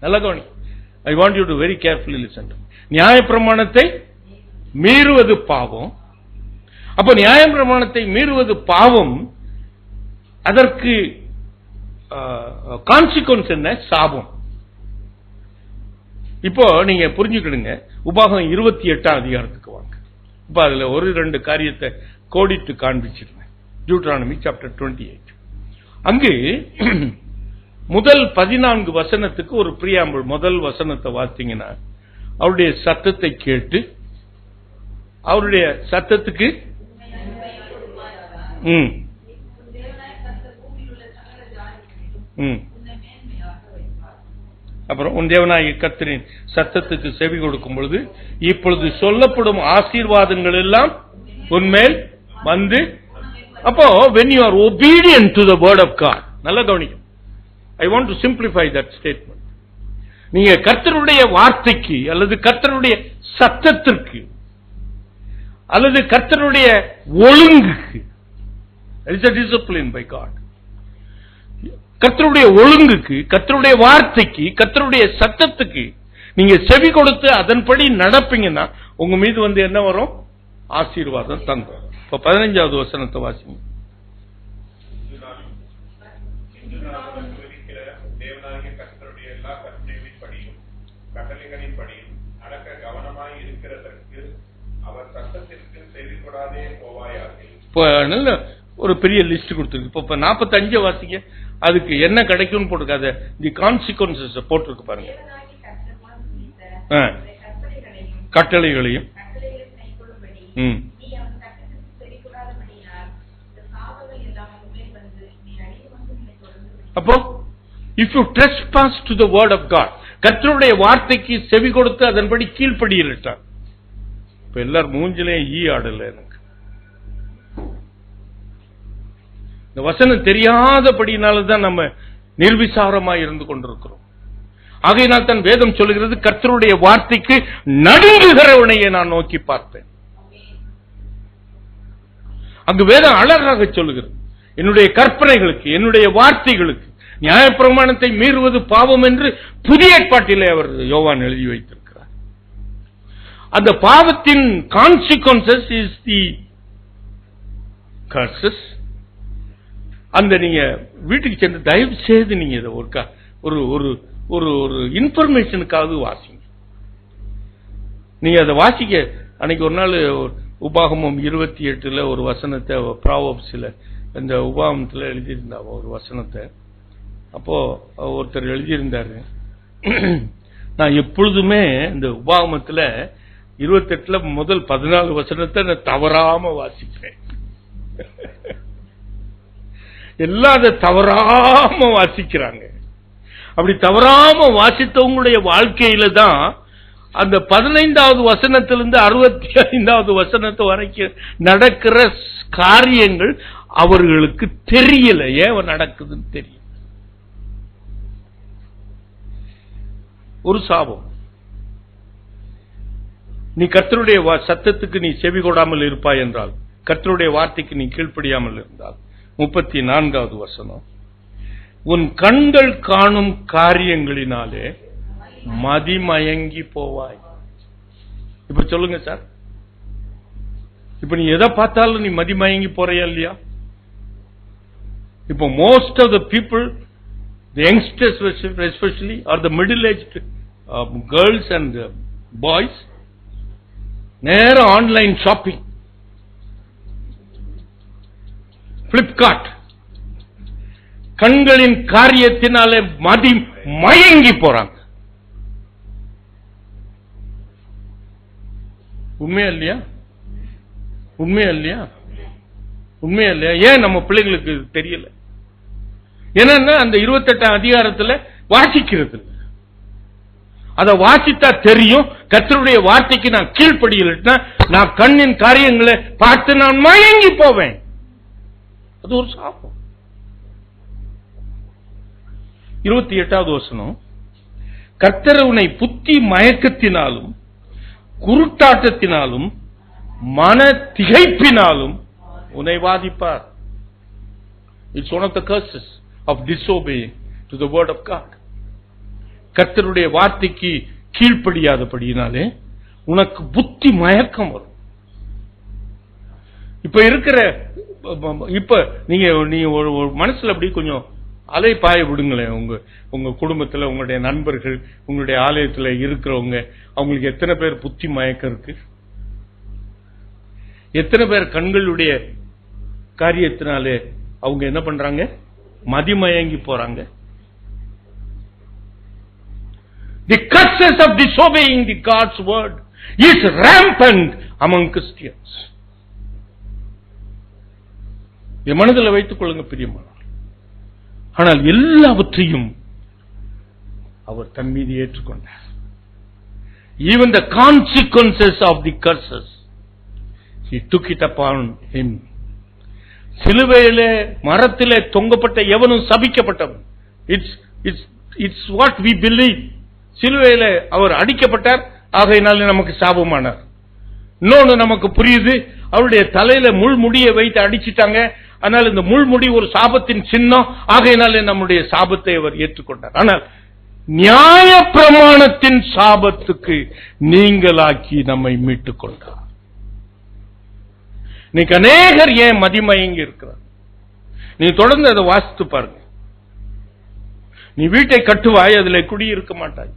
நல்லா கவனி. I want you to very carefully listen to me. நியாய பிரமாணத்தை மீறுவது பாவம். அப்ப நியாய பிரமாணத்தை மீறுவது பாவம். அதற்கு கான்சிக்வன்ஸ் என்ன? சாபம். இப்போ நீங்க புரிஞ்சுக்கிடுங்க. உபாகம் 28ஆம் அதிகாரத்துக்கு வாங்க. இப்ப அதுல ஒரு 2 காரியத்தை கோடிட்டு காண்பிச்சிருந்தேன். Deuteronomy chapter 28. அங்கு முதல் 14 வசனத்துக்கு ஒரு பிரியாம்பிள். முதல் வசனத்தை வாசித்தீங்கன்னா, அவருடைய சத்தத்தை கேட்டு, அவருடைய சத்தத்துக்கு அப்புறம் உன் தேவனாகிய கர்த்தரின் சத்தத்துக்கு செவி கொடுக்கும் பொழுது இப்பொழுது சொல்லப்படும் ஆசீர்வாதங்கள் எல்லாம் உன்மேல் வந்து. அப்போ when you are obedient to the word of God, நல்ல கவனிக்கும். I want to simplify that statement. நீங்க கர்த்தருடைய வார்த்தைக்கு அல்லது கர்த்தருடைய சத்தத்திற்கு அல்லது கர்த்தருடைய ஒழுங்குக்கு, டிசிப்ளின் பை காட், கர்த்தருடைய ஒழுங்குக்கு, கர்த்தருடைய வார்த்தைக்கு, கர்த்தருடைய சத்தத்துக்கு நீங்க செவி கொடுத்து அதன்படி நடப்பீங்கன்னா உங்க மீது என்ன வரும்? ஆசீர்வாதம் தங்கும். இப்ப 15வது வசனத்தை வாசிங்க. தேவனாகிய கர்த்தருடைய எல்லா கட்டளைகளின்படியும் கட்டளைகளின்படியும் நடக்க கவனமாய் இருக்கிறதற்கு அவர் சத்தத்திற்கு செவி கொடாதே போவாயாக. இப்போ நல்ல ஒரு பெரிய லிஸ்ட் கொடுத்துருக்கு. இப்ப 45 வாசிங்க. அதுக்கு என்ன கிடைக்கும்னு போட்டுருக்காத, தி கான்சிக்வன்சஸ் போட்டிருக்கு பாருங்க. கட்டளைகளையும் அப்போ if you trespass to the word of God, கர்த்தருடைய வார்த்தைக்கு செவி கொடுத்து அதன்படி கீழ்ப்படியிட்டார். இப்ப எல்லாரும் மூஞ்சிலே ஈ ஆடல. எனக்கு இந்த வசனம் தெரியாதபடினால்தான் நம்ம நிர்விசாரமாய் இருந்து கொண்டிருக்கிறோம். ஆகையினால் தான் வேதம் சொல்லுகிறது, கர்த்தருடைய வார்த்தைக்கு நடுங்குகிறவனையே நான் நோக்கி பார்த்தேன். அங்கு வேதம் அழகாக சொல்லுகிறது, என்னுடைய கற்பனைகளுக்கு, என்னுடைய வார்த்தைகளுக்கு நியாயப்பிரமாணத்தை மீறுவது பாவம் என்று புதிய ஏற்பாட்டிலே அவர் யோவான் எழுதி வைத்திருக்கிறார். அந்த பாவத்தின் கான்சிக்வன்சஸ் இஸ் தி கர்சஸ். அந்த நீங்க வீட்டுக்கு சென்று தயவு செய்து நீங்க இதை ஒரு ஒரு ஒரு இன்ஃபர்மேஷனுக்காவது வாசிங்க. நீங்க அதை வாசிக்க அன்னைக்கு ஒரு நாள் உபாகமம் 28 ஒரு வசனத்தை, ப்ராவர்ப்ஸ்ல இந்த உபாகமத்தில் எழுதியிருந்தா ஒரு வசனத்தை. அப்போ ஒருத்தர் எழுதியிருந்தாரு, நான் எப்பொழுதுமே இந்த உபாகமத்தில் 28 முதல் 14 வசனத்தை நான் தவறாம வாசிப்பேன். எல்லாம் அதை தவறாம வாசிக்கிறாங்க. அப்படி தவறாம வாசித்தவங்களுடைய வாழ்க்கையில தான் அந்த 15வது வசனத்திலிருந்து 65வது வசனத்து வரைக்கும் நடக்கிற காரியங்கள் அவர்களுக்கு தெரியல. ஏன் நடக்குதுன்னு தெரியும். ஒரு சாபம். நீ கர்த்தருடைய சத்தத்துக்கு நீ செவி கொடாமல் இருப்பாய் என்றால், கர்த்தருடைய வார்த்தைக்கு நீ கீழ்ப்படியாமல் இருந்தால், 34வது வசனம், உன் கண்கள் காணும் காரியங்களினாலே மதிமயங்கி போவாய். இப்ப சொல்லுங்க சார், இப்ப நீ எதை பார்த்தாலும் நீ மதிமயங்கி போறியா இல்லையா? இப்போ most of the people, the youngsters especially, or the middle-aged girls and boys, நேர ஆன்லைன் ஷாப்பிங், பிளிப்கார்ட், கண்களின் காரியத்தினாலே மதி மயங்கி போறாங்க. உண்மையா இல்லையா? உண்மையா இல்லையா? உண்மையா இல்லையா? ஏன் நம்ம பிள்ளைகளுக்கு தெரியல? என்னன்னா அந்த 28 அதிகாரத்துல வாசிக்கிறது. அதை வாசித்தா தெரியும். கர்த்தருடைய வார்த்தைக்கு நான் கீழ்ப்படியலன்னா நான் கண்ணின் காரியங்களை பார்த்து நான் மயங்கி போவேன். அது ஒரு சாபம். 28வது வசனம், கர்த்தர் உன்னை புத்தி மயக்கத்தினாலும் குருட்டாட்டத்தினாலும் மன திகைப்பினாலும் உன்னை வாதிப்பார். It's one of the curses of disobeying to the word of God. கர்த்தருடைய வார்த்தைக்கு கீழ்ப்படியாதபடியினாலே உனக்கு புத்தி மயக்கம் வரும். இப்ப நீங்க ஒரு மனசுல அப்படி கொஞ்சம் அலை பாய விடுங்களேன். உங்க குடும்பத்துல, உங்களுடைய நண்பர்கள், உங்களுடைய ஆலயத்துல இருக்கிறவங்க, அவங்களுக்கு எத்தனை பேர் புத்தி மயக்கம் இருக்கு? எத்தனை பேர் கண்களுடைய காரியத்தினாலே அவங்க என்ன பண்றாங்க? மதிமயங்கி போறாங்க. The curses of disobeying the God's word is rampant among Christians. மனதில் வைத்துக் கொள்ளுங்க பிரியமான. ஆனால் எல்லாவற்றையும் அவர் தன் மீது ஏற்றுக்கொண்டார். Even the consequences of the curses, he took it upon him. சிலுவையிலே மரத்திலே தொங்கப்பட்ட எவனும் சபிக்கப்பட்டவன். It's what we believe. சிலுவையிலே அவர் அடிக்கப்பட்டார், ஆகையினாலே நமக்கு சாபமானார். இன்னொன்னு நமக்கு புரியுது, அவருடைய தலையில முள்முடியை வைத்து அடிச்சிட்டாங்க. ஆனால் இந்த முள்முடி ஒரு சாபத்தின் சின்னம், ஆகையினாலே நம்முடைய சாபத்தை அவர் ஏற்றுக்கொண்டார். ஆனால் நியாய பிரமாணத்தின் சாபத்துக்கு நீங்களாக்கி நம்மை மீட்டுக் கொண்டார். இன்னைக்கு அநேகர் ஏன் மதிமயங்கி இருக்கிறார்? நீ தொடர்ந்து அதை வாசித்து பாருங்க. நீ வீட்டை கட்டுவாய், அதில் குடியிருக்க மாட்டாய்.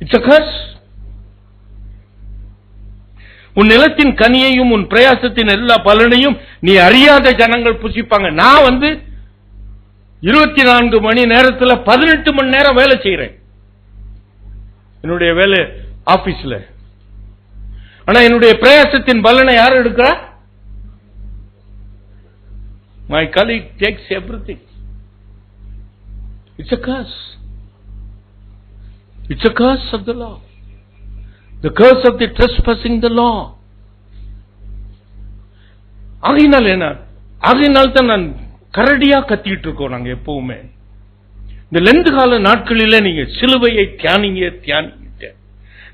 It's a curse. உன் நிலத்தின் கனியையும் உன் பிரயாசத்தின் எல்லா பலனையும் நீ அறியாத ஜனங்கள் புசிப்பாங்க. நான் 24 மணி நேரத்தில் 18 மணி நேரம் வேலை செய்யறேன் என்னுடைய வேலை ஆபீஸ்ல. ஆனா என்னுடைய பிரயாசத்தின் பலனை யார் எடுக்கிறா? My colleague takes everything. It's a curse. It's a curse of the law. The curse of the trespassing the law. ஆகையினால் தான் நான் கரடியா கத்திட்டு இருக்கோம். நாங்க எப்பவுமே இந்த லெந்து கால நாட்களில நீங்க சிலுவையை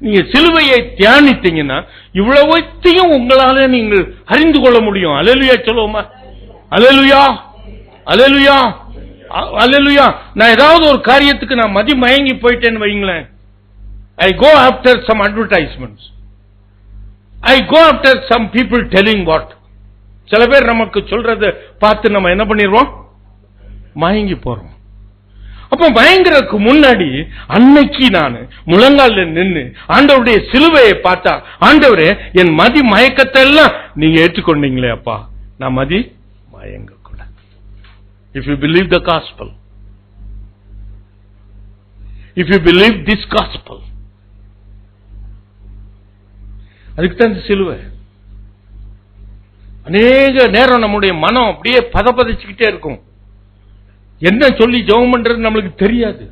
நீங்க சிலுவையை தியானித்தீங்கன்னா இவ்வளவையும் உங்களால நீங்கள் அறிந்து கொள்ள முடியும். அல்லேலூயா சொல்லுவோமா? அல்லேலூயா, அல்லேலூயா, அல்லேலூயா. நான் ஏதாவது ஒரு காரியத்துக்கு நான் மயங்கி போயிட்டேன்னு வைங்களேன், I go after some advertisements. I go after some people telling what. சில பேர் நமக்கு சொல்றத பார்த்து நம்ம என்ன பண்ணிடுவோம்? மயங்கி போறோம். அப்ப பயங்கரக்கு முன்னாடி அன்னைக்கு நான் முழங்கால நின்று ஆண்டவருடைய சிலுவையை பார்த்தா, ஆண்டவரே என் மதி மயக்கத்தை எல்லாம் நீங்க ஏற்றுக்கொண்டீங்களே அப்பா, நான் மதி மயங்க கூட. If you believe the gospel, if you believe this gospel, அதுக்கு தான் சிலுவை. அநேக நேரம் நம்முடைய மனம் அப்படியே பதப்பதிச்சுக்கிட்டே இருக்கும். என்ன சொல்லி ஜெபம் பண்றது நம்மளுக்கு தெரியாது.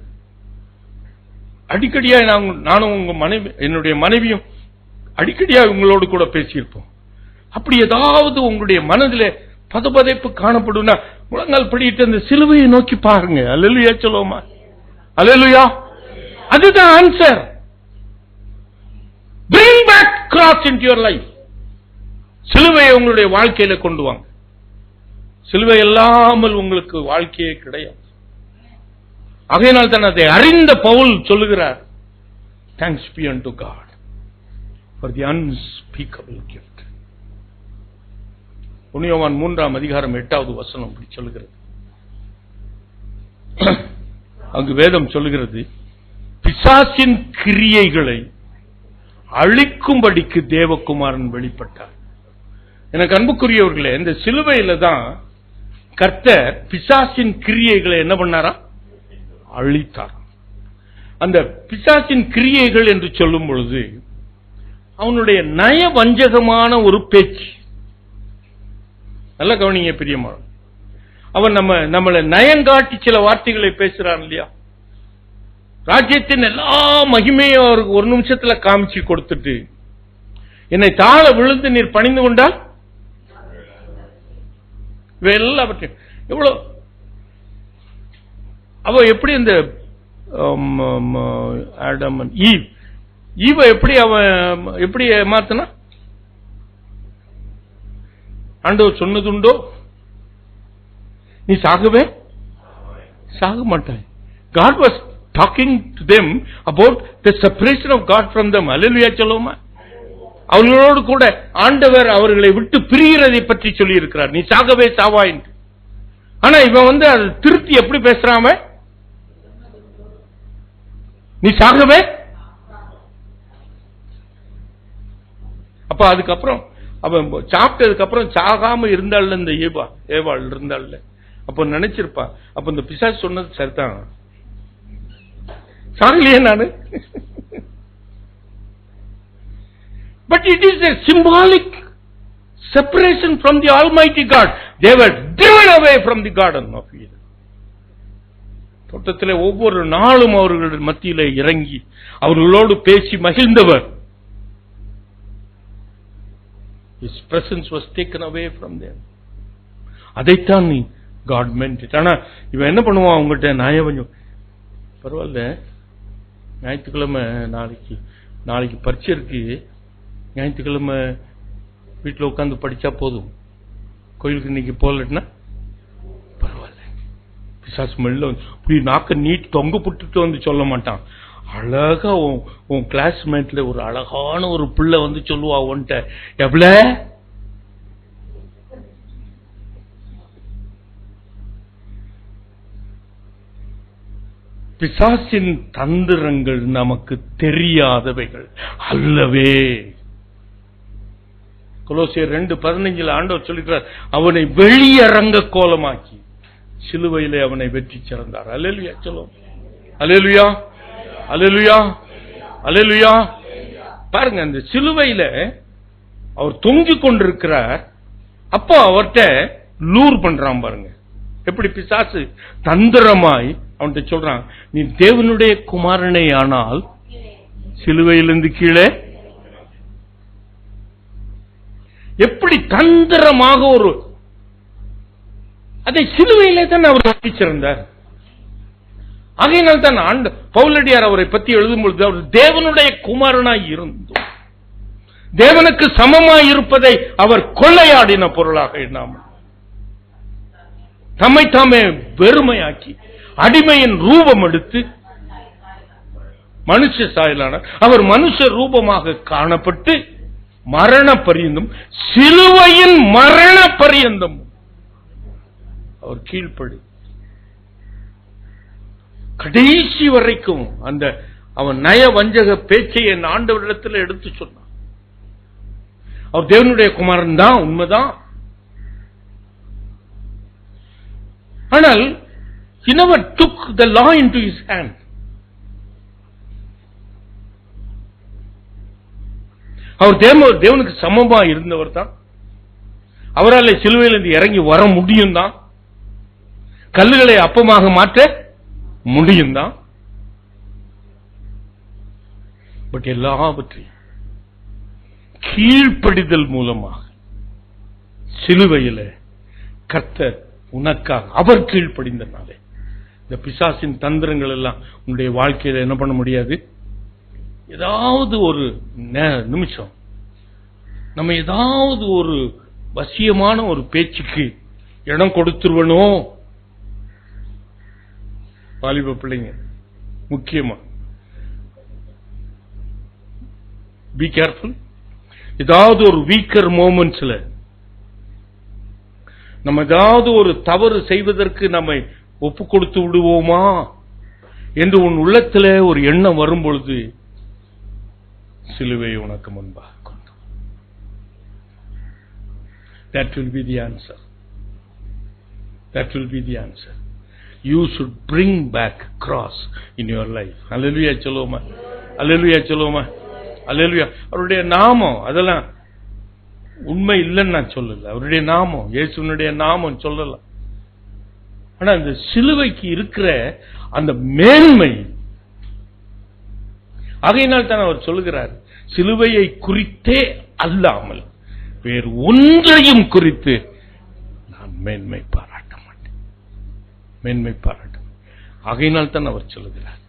அடிக்கடியா நானும் உங்க மனைவி, என்னுடைய மனைவியும் அடிக்கடியா உங்களோடு கூட பேசியிருப்போம். அப்படி ஏதாவது உங்களுடைய மனதில் பதப்பதைப்பு காணப்படும்னா முழங்கால் படிட்டு அந்த சிலுவையை நோக்கி பாருங்க. அல்லேலூயா சொல்லுவோமா? அல்லேலூயா. அதுதான் answer. Bring back cross into your life. சிலுவையை உங்களுடைய வாழ்க்கையில கொண்டு வாங்க. சிலுவை இல்லாமல் உங்களுக்கு வாழ்க்கையே கிடையாது. ஆகையினால் தான் அதை அறிந்த பவுல் சொல்லுகிறார், thanks be unto God for the unspeakable gift. யோவான் 3ஆம் அதிகாரம் 8வது வசனம் அப்படி சொல்லுகிறது. அங்கு வேதம் சொல்லுகிறது, பிசாசின் கிரியைகளை அழிக்கும்படிக்கு தேவகுமாரன் வெளிப்பட்டார். எனக்கு அன்புக்குரியவர்களே, இந்த சிலுவையில தான் கர்த்தர் பிசாசின் கிரியைகளை என்ன பண்ணாரா? அழித்தார். அந்த பிசாசின் கிரியைகள் என்று சொல்லும் பொழுது அவனுடைய நயவஞ்சகமான ஒரு பேச்சு. நல்ல கவனிங்க பிரியமான, அவன் நம்மளை நயங்காட்டி சில வார்த்தைகளை பேசுறான் இல்லையா? ராஜ்யத்தின் எல்லா மகிமையும் அவருக்கு ஒரு நிமிஷத்துல காமிச்சு கொடுத்துட்டு, என்னை தாழ விழுந்து நீர் பணிந்து கொண்டால் எல்லாவற்றையும் எவ்வளவு அவ எப்படி இந்த ஈவ எப்படி ஏமாத்தினா? ஆண்டவர் சொன்னதுண்டோ, நீ சாகவே சாக மாட்டாய். God was talking to them about the separation of God from them. அல்லேலூயா சொல்லுவோமா? அவர்களோடு கூட ஆண்டவர் அவர்களை விட்டு பிரிகிறதை பற்றி சொல்லி இருக்கிறார். நீ சாகவே சாவாய். ஆனா இவன் அதை திருத்தி எப்படி பேசுறாம, நீ சாகவே. அப்ப அதுக்கப்புறம் அவன் சாப்பிட்டதுக்கு அப்புறம் சாகாம இருந்தாள் இந்த ஏவாள் இருந்தாள். அப்ப நினைச்சிருப்பா, அப்ப இந்த பிசாசு சொன்னது சரிதான், சாகலையே நானு. But it is a symbolic separation from the Almighty God. They were driven away from the Garden of Eden. தோட்டத்திலே ஒவ்வொரு நாளும் அவர்களுடைய மத்தியிலே இறங்கி அவர்களோடு பேசி மகிழ்ந்தவர். His presence was taken away from them. அதைத்தான் நீ God meant it. ஆனா இவன் என்ன பண்ணுவான்? அவங்ககிட்ட நயவஞ்சம், பரவாயில்ல ஞாயிற்றுக்கிழமை நாளைக்கு பரீட்சை இருக்கு. ஞாயிற்றுக்கிழமை வீட்டில் உட்காந்து படிச்சா போதும், கோயிலுக்கு இன்னைக்கு போகலன்னா பரவாயில்ல. பிசாசு மெல்ல இப்படி நாக்க நீட் தொங்க புட்டுட்டு வந்து சொல்ல மாட்டான். அழகா உன் கிளாஸ்மேட்ல ஒரு அழகான ஒரு பிள்ளை வந்து சொல்லுவா உன்ட்ட, எவ்வள பிசாசின் தந்திரங்கள் நமக்கு தெரியாதவைகள் அல்லவே. கொலோசியர் 2:15 ஆண்டவர் சொல்லுகிறார், அவனை வெளியரங்க கோலமாக்கி சிலுவையிலே அவனை வெற்றி சிறந்தார். அல்லேலூயா சொல்லுவோம். அல்லேலூயா, அல்லேலூயா, அல்லேலூயா. பாருங்க, அந்த சிலுவையில அவர் தொங்கிக் கொண்டிருக்கிறார். அப்போ அவர்கிட்ட லூர் பண்றான் பாருங்க. எப்படி பிசாசு தந்திரமாய் அவன்கிட்ட சொல்றான், நீ தேவனுடைய குமாரனை ஆனால் சிலுவையிலிருந்து கீழே. எப்படி தந்திரமாக ஒரு அதை சிலுவையிலே தான் அவர் வச்சிருந்தார். ஆகையினால் தான் பவுலடியார் அவரை பற்றி எழுதும் பொழுது அவர் தேவனுடைய குமாரனாய் இருந்தும் தேவனுக்கு சமமாய் இருப்பதை அவர் கொள்ளையாடின பொருளாக எண்ணாமல் தம்மை தாமே வெறுமையாக்கி அடிமையின் ரூபம் எடுத்து மனுஷ சாயலானார். அவர் மனுஷ ரூபமாக காணப்பட்டு மரண பரியந்தம், சிலுவையின் மரண பரியந்தம் அவர் கீழ்ப்படி கடைசி வரைக்கும் அந்த அவன் நய வஞ்சக பேச்சை என் ஆண்டவரிடத்தில் எடுத்து சொன்னான். அவர் தேவனுடைய குமாரன் தான், உண்மைதான். ஆனால் he never took the law into his hand. அவர் தேவனுக்கு சமமா இருந்தவர் தான். அவரால் சிலுவையிலிருந்து இறங்கி வர முடியும் தான், கல்லுகளை அப்பமாக மாற்ற முடியும் தான். பட் எல்லாவற்றையும் கீழ்ப்படிதல் மூலமாக சிலுவையில கர்த்தர் உனக்காக அவர் கீழ்ப்படிந்தனாலே இந்த பிசாசின் தந்திரங்கள் எல்லாம் உன்னுடைய வாழ்க்கையில என்ன பண்ண முடியாது. ஏதாவது ஒரு நிமிஷம் நம்ம ஏதாவது ஒரு வசியமான ஒரு பேச்சுக்கு இடம் கொடுத்துருவனோ. வாலிப பிள்ளைங்க முக்கியமா பி கேர்ஃபுல். ஏதாவது ஒரு வீக்கர் மோமெண்ட்ஸ்ல நம்ம ஏதாவது ஒரு தவறு செய்வதற்கு நம்மை ஒப்பு கொடுத்து விடுவோமா என்று உன் உள்ளத்தில் ஒரு எண்ணம் வரும் பொழுது சிலுவை உனக்கு முன்பாக கொண்டு. That will be the answer. That will be the answer. You should bring back cross in your life. Hallelujah சொல்லுவோமா, Hallelujah சொல்லுவோமா, Hallelujah. அவருடைய நாமம் அதெல்லாம் உண்மை இல்லைன்னு நான் சொல்லல. அவருடைய நாமம், இயேசுனுடைய நாமம் சொல்லலாம். ஆனா அந்த சிலுவைக்கு இருக்கிற அந்த மேன்மை, ஆகையினால் தான் அவர் சொல்லுகிறார், சிலுவையை குறித்தே அல்லாமல் வேறு ஒன்றையும் குறித்து நான் மேன்மை பாராட்ட மாட்டேன், மேன்மை பாராட்ட. ஆகையினால் தான் அவர் சொல்லுகிறார்.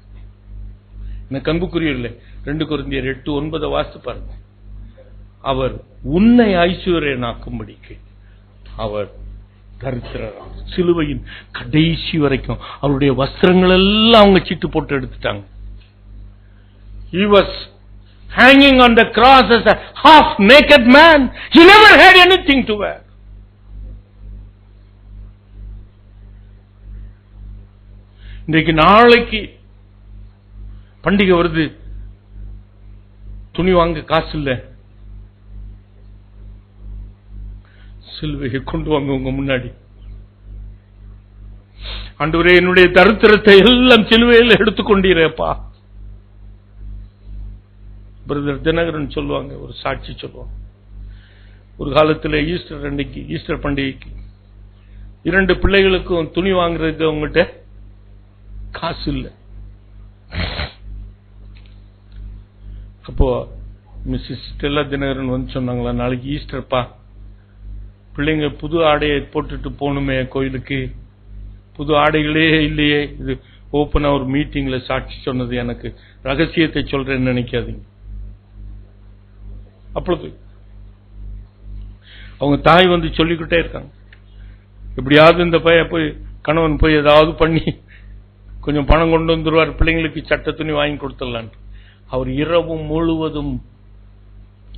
எனக்கு அன்புக்குரியவில்லை, 2 கொரிந்தியர் 8:9 வாசித்து பாருங்க. அவர் உன்னை ஐஸ்வர்யனாக்கும்படிக்கு அவர் தரித்திரராம். சிலுவையின் கடைசி வரைக்கும் அவருடைய வஸ்திரங்கள் எல்லாம் அவங்க சீட்டு போட்டு எடுத்துட்டாங்க. He was hanging on the cross as a half naked man. He never had anything to wear. இன்றைக்கு நாளைக்கு பண்டிகை வருது, துணி வாங்க காசு இல்ல, சிலுவையை கொண்டு வாங்க உங்க முன்னாடி. ஆண்டவரே, என்னுடைய தரித்திரத்தை எல்லாம் சிலுவையில் எடுத்துக்கொண்டீரேப்பா. பிரதர் தினகரன் சொல்லுவாங்க, ஒரு சாட்சி சொல்லுவாங்க. ஒரு காலத்தில் ஈஸ்டர் அன்னைக்கு, ஈஸ்டர் பண்டிகைக்கு 2 பிள்ளைகளுக்கும் துணி வாங்குறதுக்கு அவங்ககிட்ட காசு இல்லை. அப்போ மிஸ்ஸஸ் ஸ்டெல்லா தினகரன் வந்து சொன்னாங்களா, நாளைக்கு ஈஸ்டர்ப்பா, பிள்ளைங்க புது ஆடையை போட்டுட்டு போகணுமே கோயிலுக்கு, புது ஆடைகளே இல்லையே, இது ஓப்பனா ஒரு மீட்டிங்ல சாட்சி சொன்னது எனக்கு ரகசியத்தை சொல்றேன்னு நினைக்காதீங்க. அப்பொழுது அவங்க தாய் வந்து சொல்லிக்கிட்டே இருக்காங்க, எப்படியாவது இந்த பையன் போய் கணவன் போய் ஏதாவது பண்ணி கொஞ்சம் பணம் கொண்டு வந்துருவார், பிள்ளைங்களுக்கு சட்ட துணி வாங்கி கொடுத்துடலான். அவர் இரவும் முழுவதும்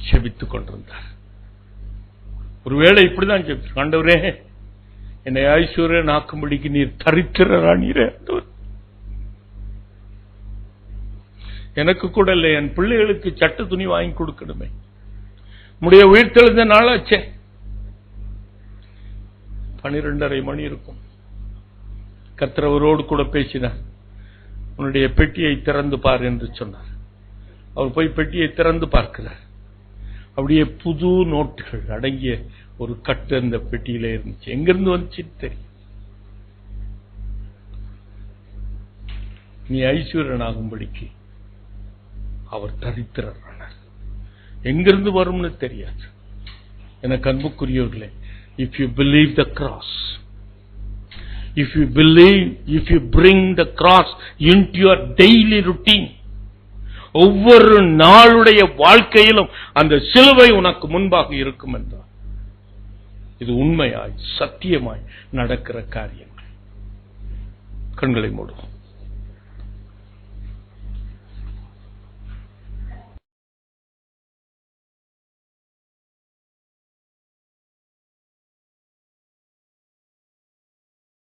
செபித்துக் கொண்டிருந்தார். ஒருவேளை இப்படிதான் செபித்தார், ஆண்டவரே என்னை ஐஸ்வர்யன் ஆக்கும்படிக்கு நீர் தரித்திரரா நீரே, எனக்கு கூட இல்லை, என் பிள்ளைகளுக்கு சட்ட துணி வாங்கி கொடுக்கணுமே. உடைய உயிர்த்தெழுந்த நாளாச்சே, 12:30 மணி இருக்கும். கர்த்தரவரோடு கூட பேசினார். உன்னுடைய பெட்டியை திறந்து பார் என்று சொன்னார். அவர் போய் பெட்டியை திறந்து பார்க்கிறார். அப்படியே புது நோட்டுகள் அடங்கிய ஒரு கட்டு அந்த பெட்டியில இருந்துச்சு. எங்கிருந்து வந்துச்சு தெரியும். நீ ஐஸ்வர்யனாகும்படிக்கு அவர் தரித்திரரானார். எங்கிருந்து வரும்னு தெரியாது. எனக்கு அன்புக்குரியவர்களே, if you believe the cross, if you bring the cross into your daily routine, ஒவ்வொரு நாளுடைய வாழ்க்கையிலும் அந்த சிலுவை உனக்கு முன்பாக இருக்கும் என்றார். இது உண்மையாய் சத்தியமாய் நடக்கிற காரியங்கள். கண்களை மூடுவோம்.